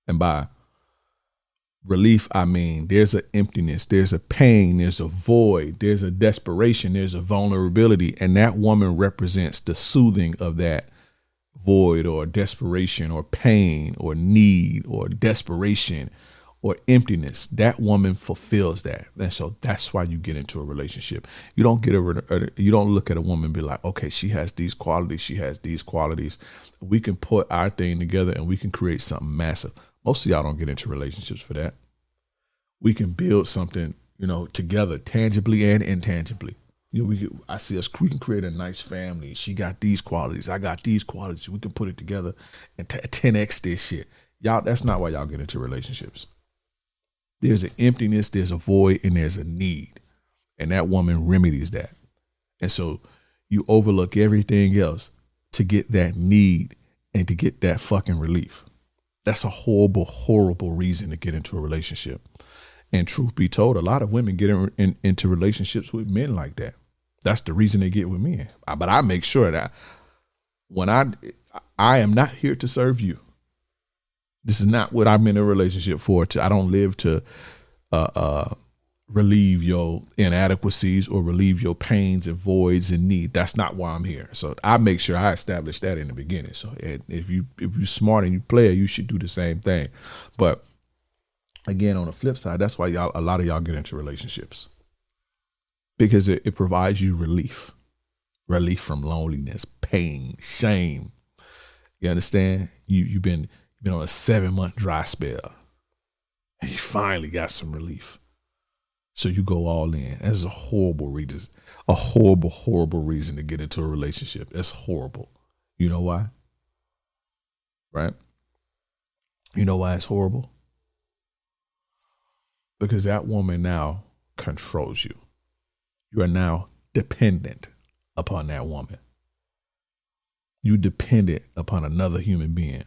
And by Relief, I mean, there's an emptiness, there's a pain, there's a void, there's a desperation, there's a vulnerability. And that woman represents the soothing of that void or desperation or pain or need or desperation or emptiness. That woman fulfills that. And so that's why you get into a relationship. You don't you don't look at a woman and be like, okay, she has these qualities, she has these qualities. We can put our thing together and we can create something massive. Most of y'all don't get into relationships for that. We can build something, together, tangibly and intangibly. I see us, we can create a nice family. She got these qualities, I got these qualities. We can put it together and 10x this shit. Y'all, that's not why y'all get into relationships. There's an emptiness, there's a void, and there's a need. And that woman remedies that. And so you overlook everything else to get that need and to get that fucking relief. That's a horrible, horrible reason to get into a relationship. And truth be told, a lot of women get into relationships with men like that. That's the reason they get with men. But I make sure that when I am not here to serve you. This is not what I'm in a relationship for. I don't live to relieve your inadequacies or relieve your pains and voids and need. That's not why I'm here. So I make sure I establish that in the beginning. So if you're smart and you play, you should do the same thing. But again, on the flip side, that's why a lot of y'all get into relationships, because it provides you relief from loneliness, pain, shame. You understand? You've been on a 7-month dry spell and you finally got some relief. So you go all in. That's a horrible reason, horrible reason to get into a relationship. That's horrible. You know why? Right? You know why it's horrible? Because that woman now controls you. You are now dependent upon that woman. You dependent upon another human being.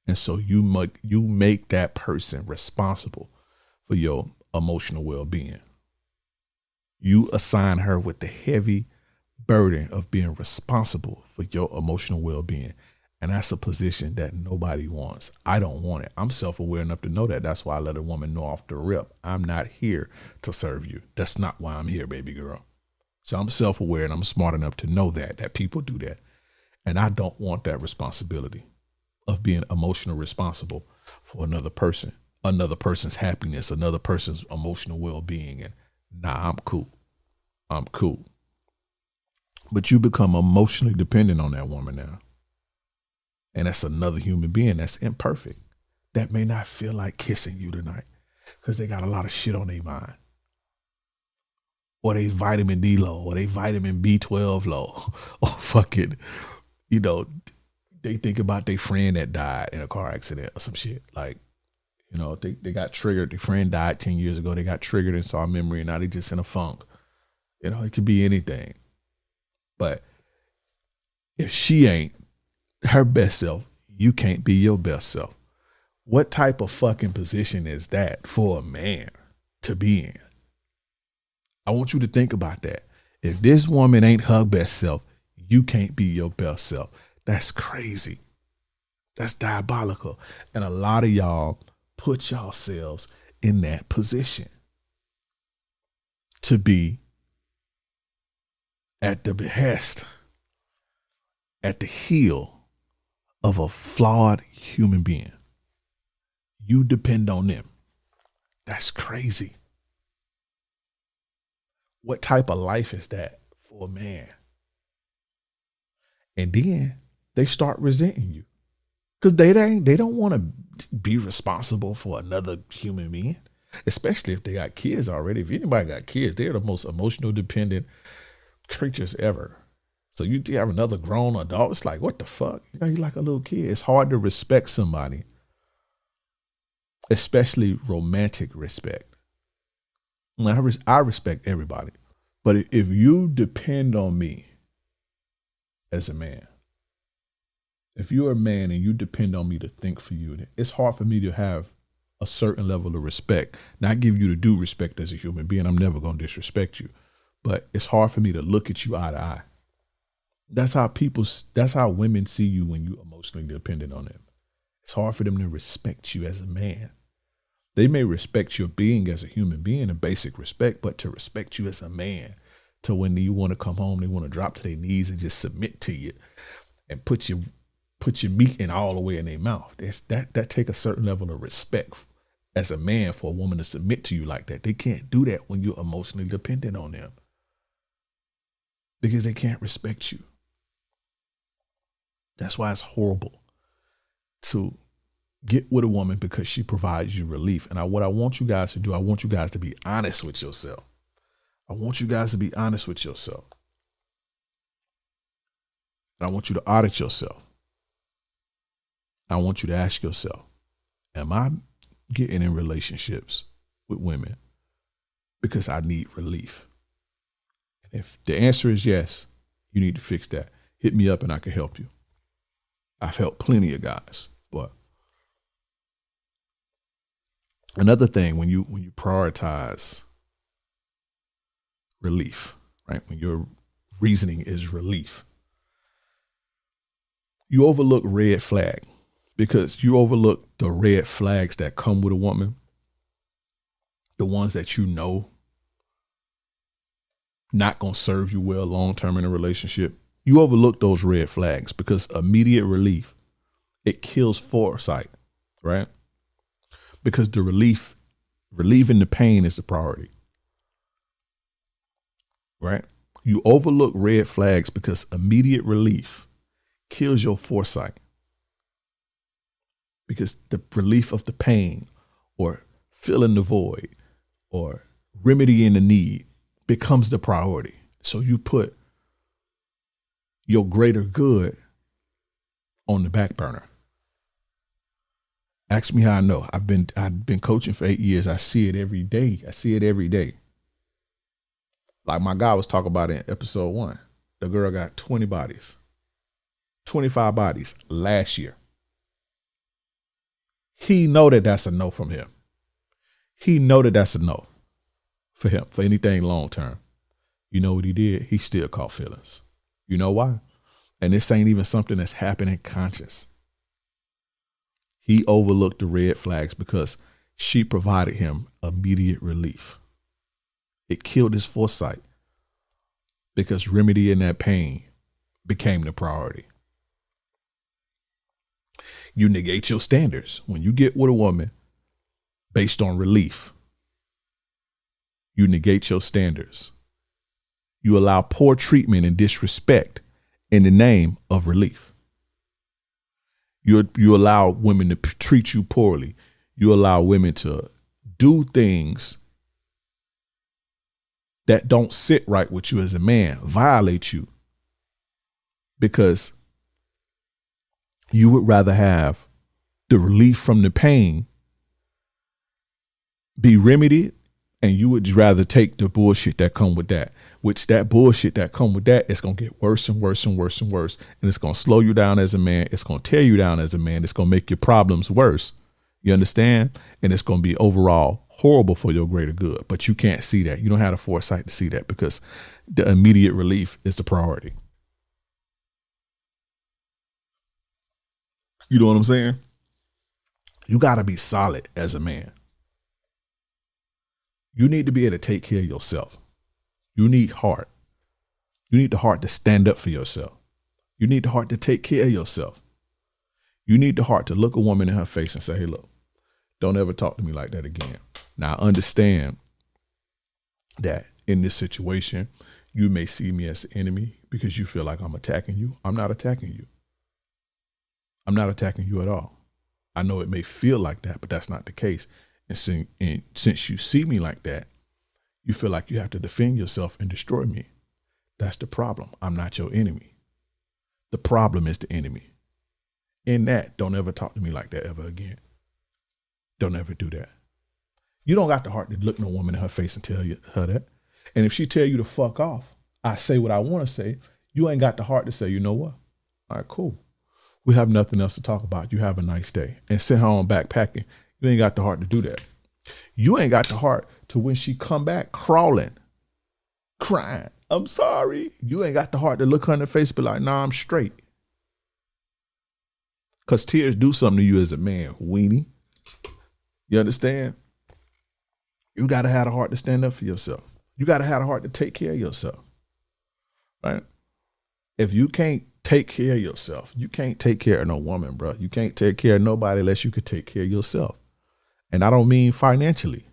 And so you make that person responsible for your emotional well-being. You assign her with the heavy burden of being responsible for your emotional well-being. And that's a position that nobody wants. I don't want it. I'm self-aware enough to know that. That's why I let a woman know off the rip. I'm not here to serve you. That's not why I'm here, baby girl. So I'm self-aware and I'm smart enough to know that people do that. And I don't want that responsibility of being emotional responsible for another person's happiness, another person's emotional well-being. And I'm cool. But you become emotionally dependent on that woman now. And that's another human being that's imperfect, that may not feel like kissing you tonight because they got a lot of shit on their mind. Or they vitamin D low, or they vitamin B12 low, or fucking, they think about their friend that died in a car accident or some shit. Like, they got triggered. Their friend died 10 years ago. They got triggered and saw a memory, and now they just in a funk. It could be anything. But if she ain't her best self, you can't be your best self. What type of fucking position is that for a man to be in? I want you to think about that. If this woman ain't her best self, you can't be your best self. That's crazy. That's diabolical. And a lot of y'all put yourselves in that position to be at the behest, at the heel of a flawed human being. You depend on them. That's crazy. What type of life is that for a man? And then they start resenting you because they don't want to be responsible for another human being, especially if they got kids already. If anybody got kids, they're the most emotional dependent creatures ever. So you have another grown adult. It's like, what the fuck? You're like a little kid. It's hard to respect somebody, especially romantic respect. I respect everybody. But if you depend on me as a man, if you're a man and you depend on me to think for you, it's hard for me to have a certain level of respect. Not give you the due respect as a human being. I'm never going to disrespect you. But it's hard for me to look at you eye to eye. That's how women see you when you emotionally dependent on them. It's hard for them to respect you as a man They may respect your being as a human being, a basic respect, but to respect you as a man, to when you want to come home, they want to drop to their knees and just submit to you and put your meat in all the way in their mouth. That take a certain level of respect as a man for a woman to submit to you like that. They can't do that when you're emotionally dependent on them because they can't respect you. That's why it's horrible to get with a woman because she provides you relief. And what I want you guys to do, I want you guys to be honest with yourself. I want you guys to be honest with yourself. And I want you to audit yourself. I want you to ask yourself, am I getting in relationships with women because I need relief? And if the answer is yes, you need to fix that. Hit me up and I can help you. I've helped plenty of guys, but another thing, when you prioritize relief, right? When your reasoning is relief, you overlook red flag, because you overlook the red flags that come with a woman, the ones that you know not going to serve you well long-term in a relationship. You overlook those red flags because immediate relief, it kills foresight, right? Because the relieving the pain is the priority, right? You overlook red flags because immediate relief kills your foresight, because the relief of the pain or filling the void or remedying the need becomes the priority. So you put your greater good on the back burner. Ask me how I know. I've been coaching for 8 years. I see it every day. Like my guy was talking about in episode 1. The girl got 20 bodies, 25 bodies last year. He know that that's a no from him. He know that that's a no for him, for anything long term. You know what he did? He still caught feelings. You know why? And this ain't even something that's happening conscious. He overlooked the red flags because she provided him immediate relief. It killed his foresight because remedying that pain became the priority. You negate your standards. When you get with a woman based on relief, you negate your standards. You allow poor treatment and disrespect in the name of relief. You allow women to treat you poorly. You allow women to do things that don't sit right with you as a man, violate you, because you would rather have the relief from the pain be remedied, and you would rather take the bullshit that come with that, which that bullshit that come with that is going to get worse and worse and worse and worse. And it's going to slow you down as a man. It's going to tear you down as a man. It's going to make your problems worse. You understand? And it's going to be overall horrible for your greater good. But you can't see that. You don't have the foresight to see that because the immediate relief is the priority. You know what I'm saying? You got to be solid as a man. You need to be able to take care of yourself. You need heart. You need the heart to stand up for yourself. You need the heart to take care of yourself. You need the heart to look a woman in her face and say, hey, look, don't ever talk to me like that again. Now, I understand that in this situation, you may see me as the enemy because you feel like I'm attacking you. I'm not attacking you. I'm not attacking you at all. I know it may feel like that, but that's not the case. And since you see me like that, you feel like you have to defend yourself and destroy me. That's the problem. I'm not your enemy. The problem is the enemy. In that, don't ever talk to me like that ever again. Don't ever do that. You don't got the heart to look no woman in her face and tell her that. And if she tell you to fuck off, I say what I want to say. You ain't got the heart to say, you know what? All right, cool. We have nothing else to talk about. You have a nice day. And send her on backpacking. You ain't got the heart to do that. You ain't got the heart to, when she come back crawling, crying, I'm sorry. You ain't got the heart to look her in the face and be like, nah, I'm straight. Because tears do something to you as a man, weenie. You understand? You got to have the heart to stand up for yourself. You got to have the heart to take care of yourself, right? If you can't take care of yourself, you can't take care of no woman, bro. You can't take care of nobody unless you could take care of yourself. And I don't mean financially.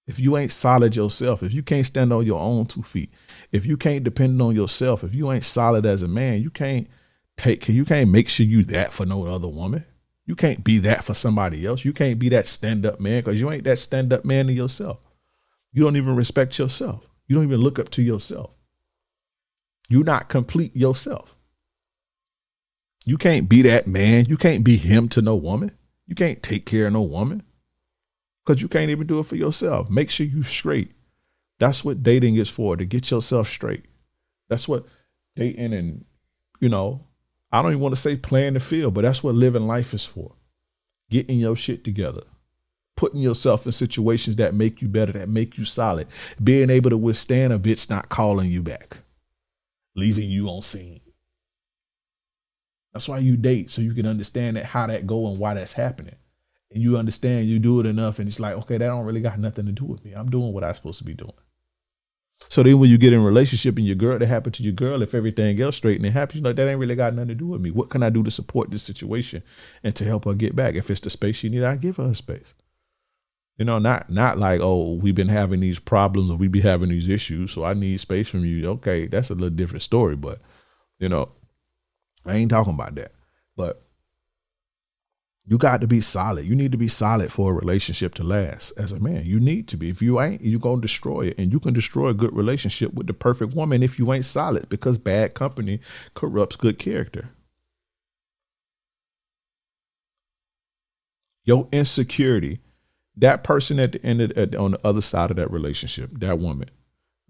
If you ain't solid yourself, if you can't stand on your own 2 feet, if you can't depend on yourself, if you ain't solid as a man, you can't take care. You can't make sure you that for no other woman. You can't be that for somebody else. You can't be that stand-up man because you ain't that stand-up man to yourself. You don't even respect yourself. You don't even look up to yourself. You're not complete yourself. You can't be that man. You can't be him to no woman. You can't take care of no woman because you can't even do it for yourself. Make sure you straight. That's what dating is for, to get yourself straight. That's what dating and, I don't even want to say playing the field, but that's what living life is for. Getting your shit together. Putting yourself in situations that make you better, that make you solid. Being able to withstand a bitch not calling you back. Leaving you on scene. That's why you date, so you can understand how that go and why that's happening. And you understand, you do it enough and it's like, okay, that don't really got nothing to do with me. I'm doing what I'm supposed to be doing. So then when you get in a relationship and that happened to your girl, if everything else straight and it happens, you're like, that ain't really got nothing to do with me. What can I do to support this situation and to help her get back? If it's the space she needs, I give her space. Not like, oh, we've been having these problems or we be having these issues, so I need space from you. Okay, that's a little different story, but, I ain't talking about that. But you got to be solid. You need to be solid for a relationship to last as a man. You need to be. If you ain't, you're going to destroy it. And you can destroy a good relationship with the perfect woman if you ain't solid, because bad company corrupts good character. Your insecurity, that person at the end on the other side of that relationship, that woman,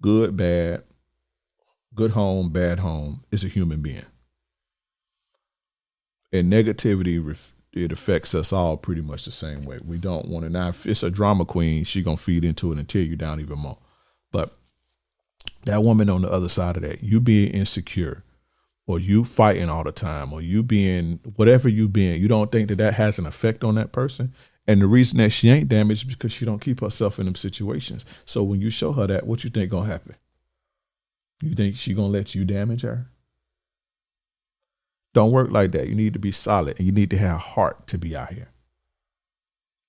good, bad, good home, bad home, is a human being. And negativity, it affects us all pretty much the same way. We don't want to. Now, if it's a drama queen, she going to feed into it and tear you down even more. But that woman on the other side of that, you being insecure, or you fighting all the time, or you being whatever you being, you don't think that has an effect on that person. And the reason that she ain't damaged is because she don't keep herself in them situations. So when you show her that, what you think gonna happen? You think she gonna let you damage her? Don't work like that. You need to be solid, and you need to have heart to be out here.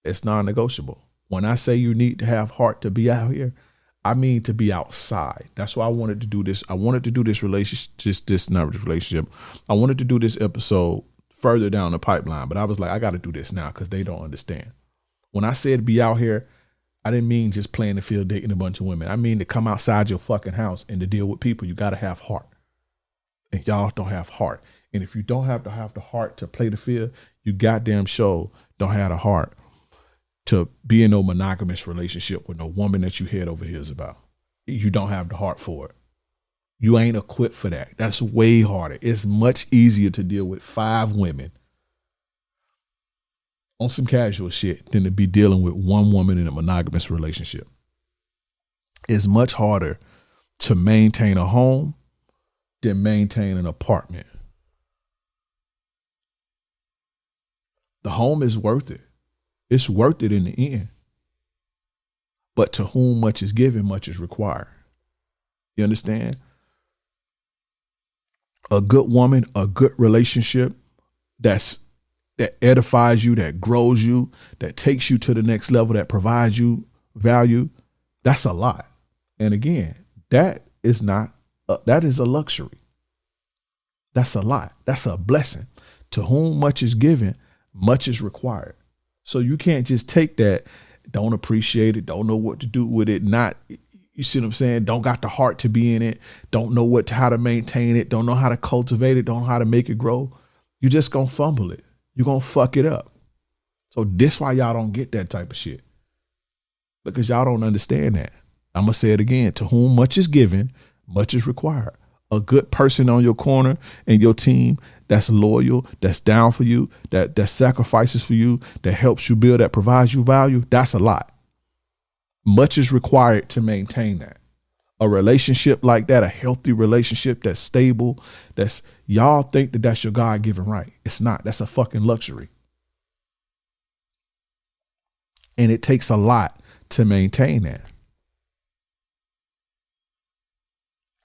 It's non-negotiable. When I say you need to have heart to be out here, I mean to be outside. That's why I wanted to do this. I wanted to do this relationship. I wanted to do this episode further down the pipeline, but I was like, I got to do this now because they don't understand. When I said be out here, I didn't mean just playing the field, dating a bunch of women. I mean to come outside your fucking house and to deal with people. You got to have heart. And y'all don't have heart. And if you don't have the heart to play the field, you goddamn sure don't have the heart to be in no monogamous relationship with no woman that you head over heels about. You don't have the heart for it. You ain't equipped for that. That's way harder. It's much easier to deal with 5 women on some casual shit than to be dealing with one woman in a monogamous relationship. It's much harder to maintain a home than maintain an apartment. The home is worth it. It's worth it in the end. But to whom much is given, much is required. You understand? A good woman, a good relationship that edifies you, that grows you, that takes you to the next level, that provides you value, that's a lot. And again, that is a luxury. That's a lot. That's a blessing. To whom much is given, much is required. So you can't just take that, don't appreciate it, don't know what to do with it, you see what I'm saying? Don't got the heart to be in it, don't know how to maintain it, don't know how to cultivate it, don't know how to make it grow. You just gonna fumble it. You're gonna fuck it up. So this why y'all don't get that type of shit. Because y'all don't understand that. I'm gonna say it again. To whom much is given, much is required. A good person on your corner and your team that's loyal, that's down for you, that sacrifices for you, that helps you build, that provides you value, that's a lot. Much is required to maintain that. A relationship like that, a healthy relationship that's stable, y'all think that's your God-given right. It's not. That's a fucking luxury. And it takes a lot to maintain that.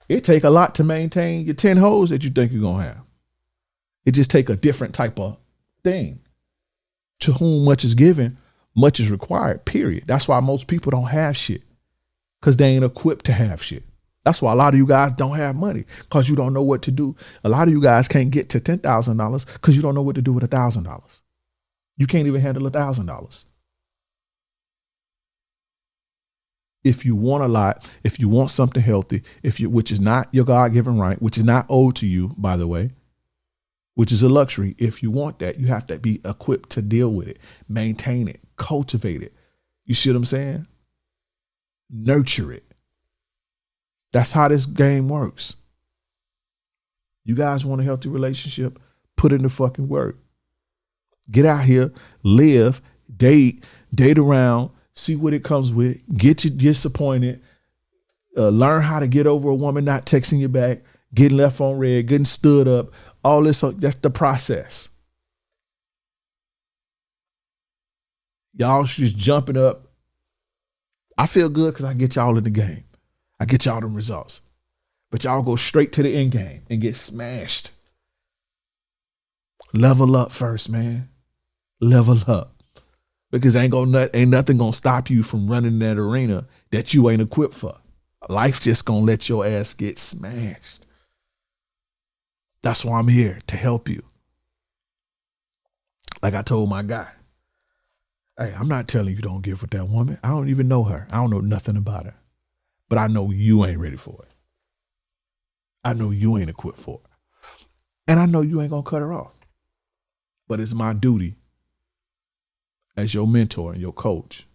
It take a lot to maintain your 10 hoes that you think you're going to have. It just take a different type of thing. To whom much is given, much is required, period. That's why most people don't have shit, because they ain't equipped to have shit. That's why a lot of you guys don't have money, because you don't know what to do. A lot of you guys can't get to $10,000 because you don't know what to do with $1,000. You can't even handle $1,000. If you want a lot, if you want something healthy, which is not your God-given right, which is not owed to you, by the way, which is a luxury. If you want that, you have to be equipped to deal with it, maintain it, cultivate it. You see what I'm saying? Nurture it. That's how this game works. You guys want a healthy relationship? Put in the fucking work. Get out here, live, date around, see what it comes with, get you disappointed, learn how to get over a woman not texting you back, getting left on red, getting stood up, all this. That's the process. Y'all just jumping up. I feel good because I get y'all in the game. I get y'all the results. But y'all go straight to the end game and get smashed. Level up first, man. Level up. Because ain't nothing gonna stop you from running that arena that you ain't equipped for. Life just gonna let your ass get smashed. That's why I'm here, to help you. Like I told my guy, hey, I'm not telling you don't get with that woman. I don't even know her. I don't know nothing about her. But I know you ain't ready for it. I know you ain't equipped for it. And I know you ain't gonna cut her off. But it's my duty as your mentor and your coach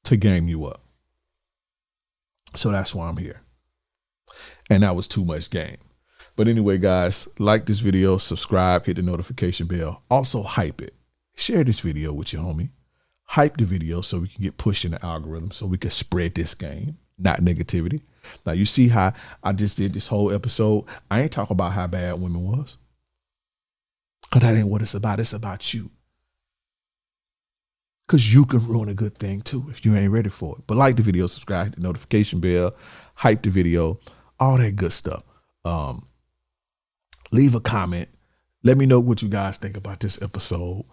to game you up. So that's why I'm here. And that was too much game. But anyway, guys, like this video, subscribe, hit the notification bell. Also hype it. Share this video with your homie. Hype the video so we can get pushed in the algorithm, so we can spread this game, not negativity. Now, you see how I just did this whole episode. I ain't talking about how bad women was, because that ain't what it's about. It's about you. Because you can ruin a good thing too if you ain't ready for it. But like the video, subscribe, hit the notification bell, hype the video, all that good stuff. Leave a comment. Let me know what you guys think about this episode.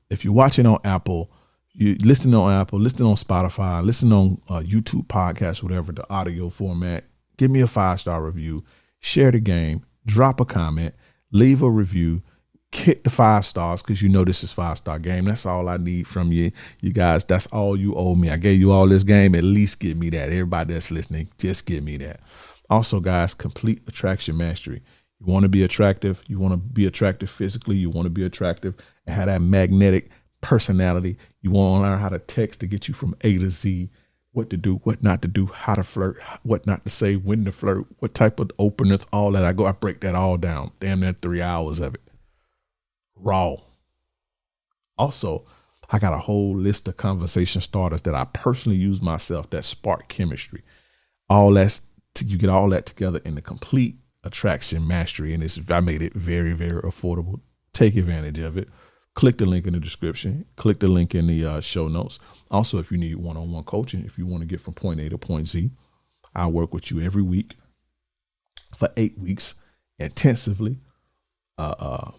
If you're watching on Apple, you listening on Apple, listening on Spotify, listening on YouTube podcast, whatever the audio format, give me a 5-star review, share the game, drop a comment, leave a review, hit the 5 stars, because you know this is 5-star game. That's all I need from you. You guys, that's all you owe me. I gave you all this game. At least give me that. Everybody that's listening, just give me that. Also, guys, complete attraction mastery. You want to be attractive. You want to be attractive physically. You want to be attractive and have that magnetic personality. You want to learn how to text to get you from A to Z, what to do, what not to do, how to flirt, what not to say, when to flirt, what type of openness, all that. I break that all down. Damn near 3 hours of it. Raw. Also, I got a whole list of conversation starters that I personally use myself that spark chemistry. You get all that together in the complete attraction mastery, and I made it very, very affordable. Take advantage of it. Click the link in the description. Click the link in the show notes. Also, if you need one-on-one coaching, if you want to get from point A to point Z, I work with you every week for 8 weeks intensively. I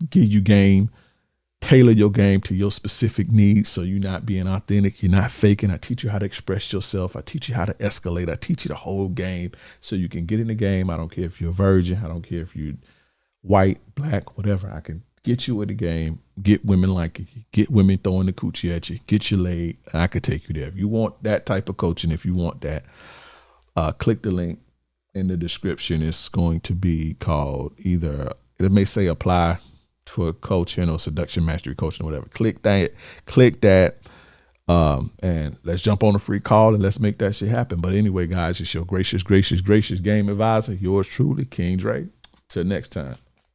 give you game, tailor your game to your specific needs, so you're not being authentic, you're not faking. I teach you how to express yourself. I teach you how to escalate. I teach you the whole game so you can get in the game. I don't care if you're a virgin. I don't care if you're white, black, whatever. I can get you in the game, get women like you, get women throwing the coochie at you, get you laid. I could take you there. If you want that type of coaching, if you want that, click the link in the description. It's going to be called either, it may say apply for coaching or seduction mastery coaching or whatever. Click that, and let's jump on a free call and let's make that shit happen. But anyway, guys, it's your gracious game advisor, yours truly, King Dre. Till next time.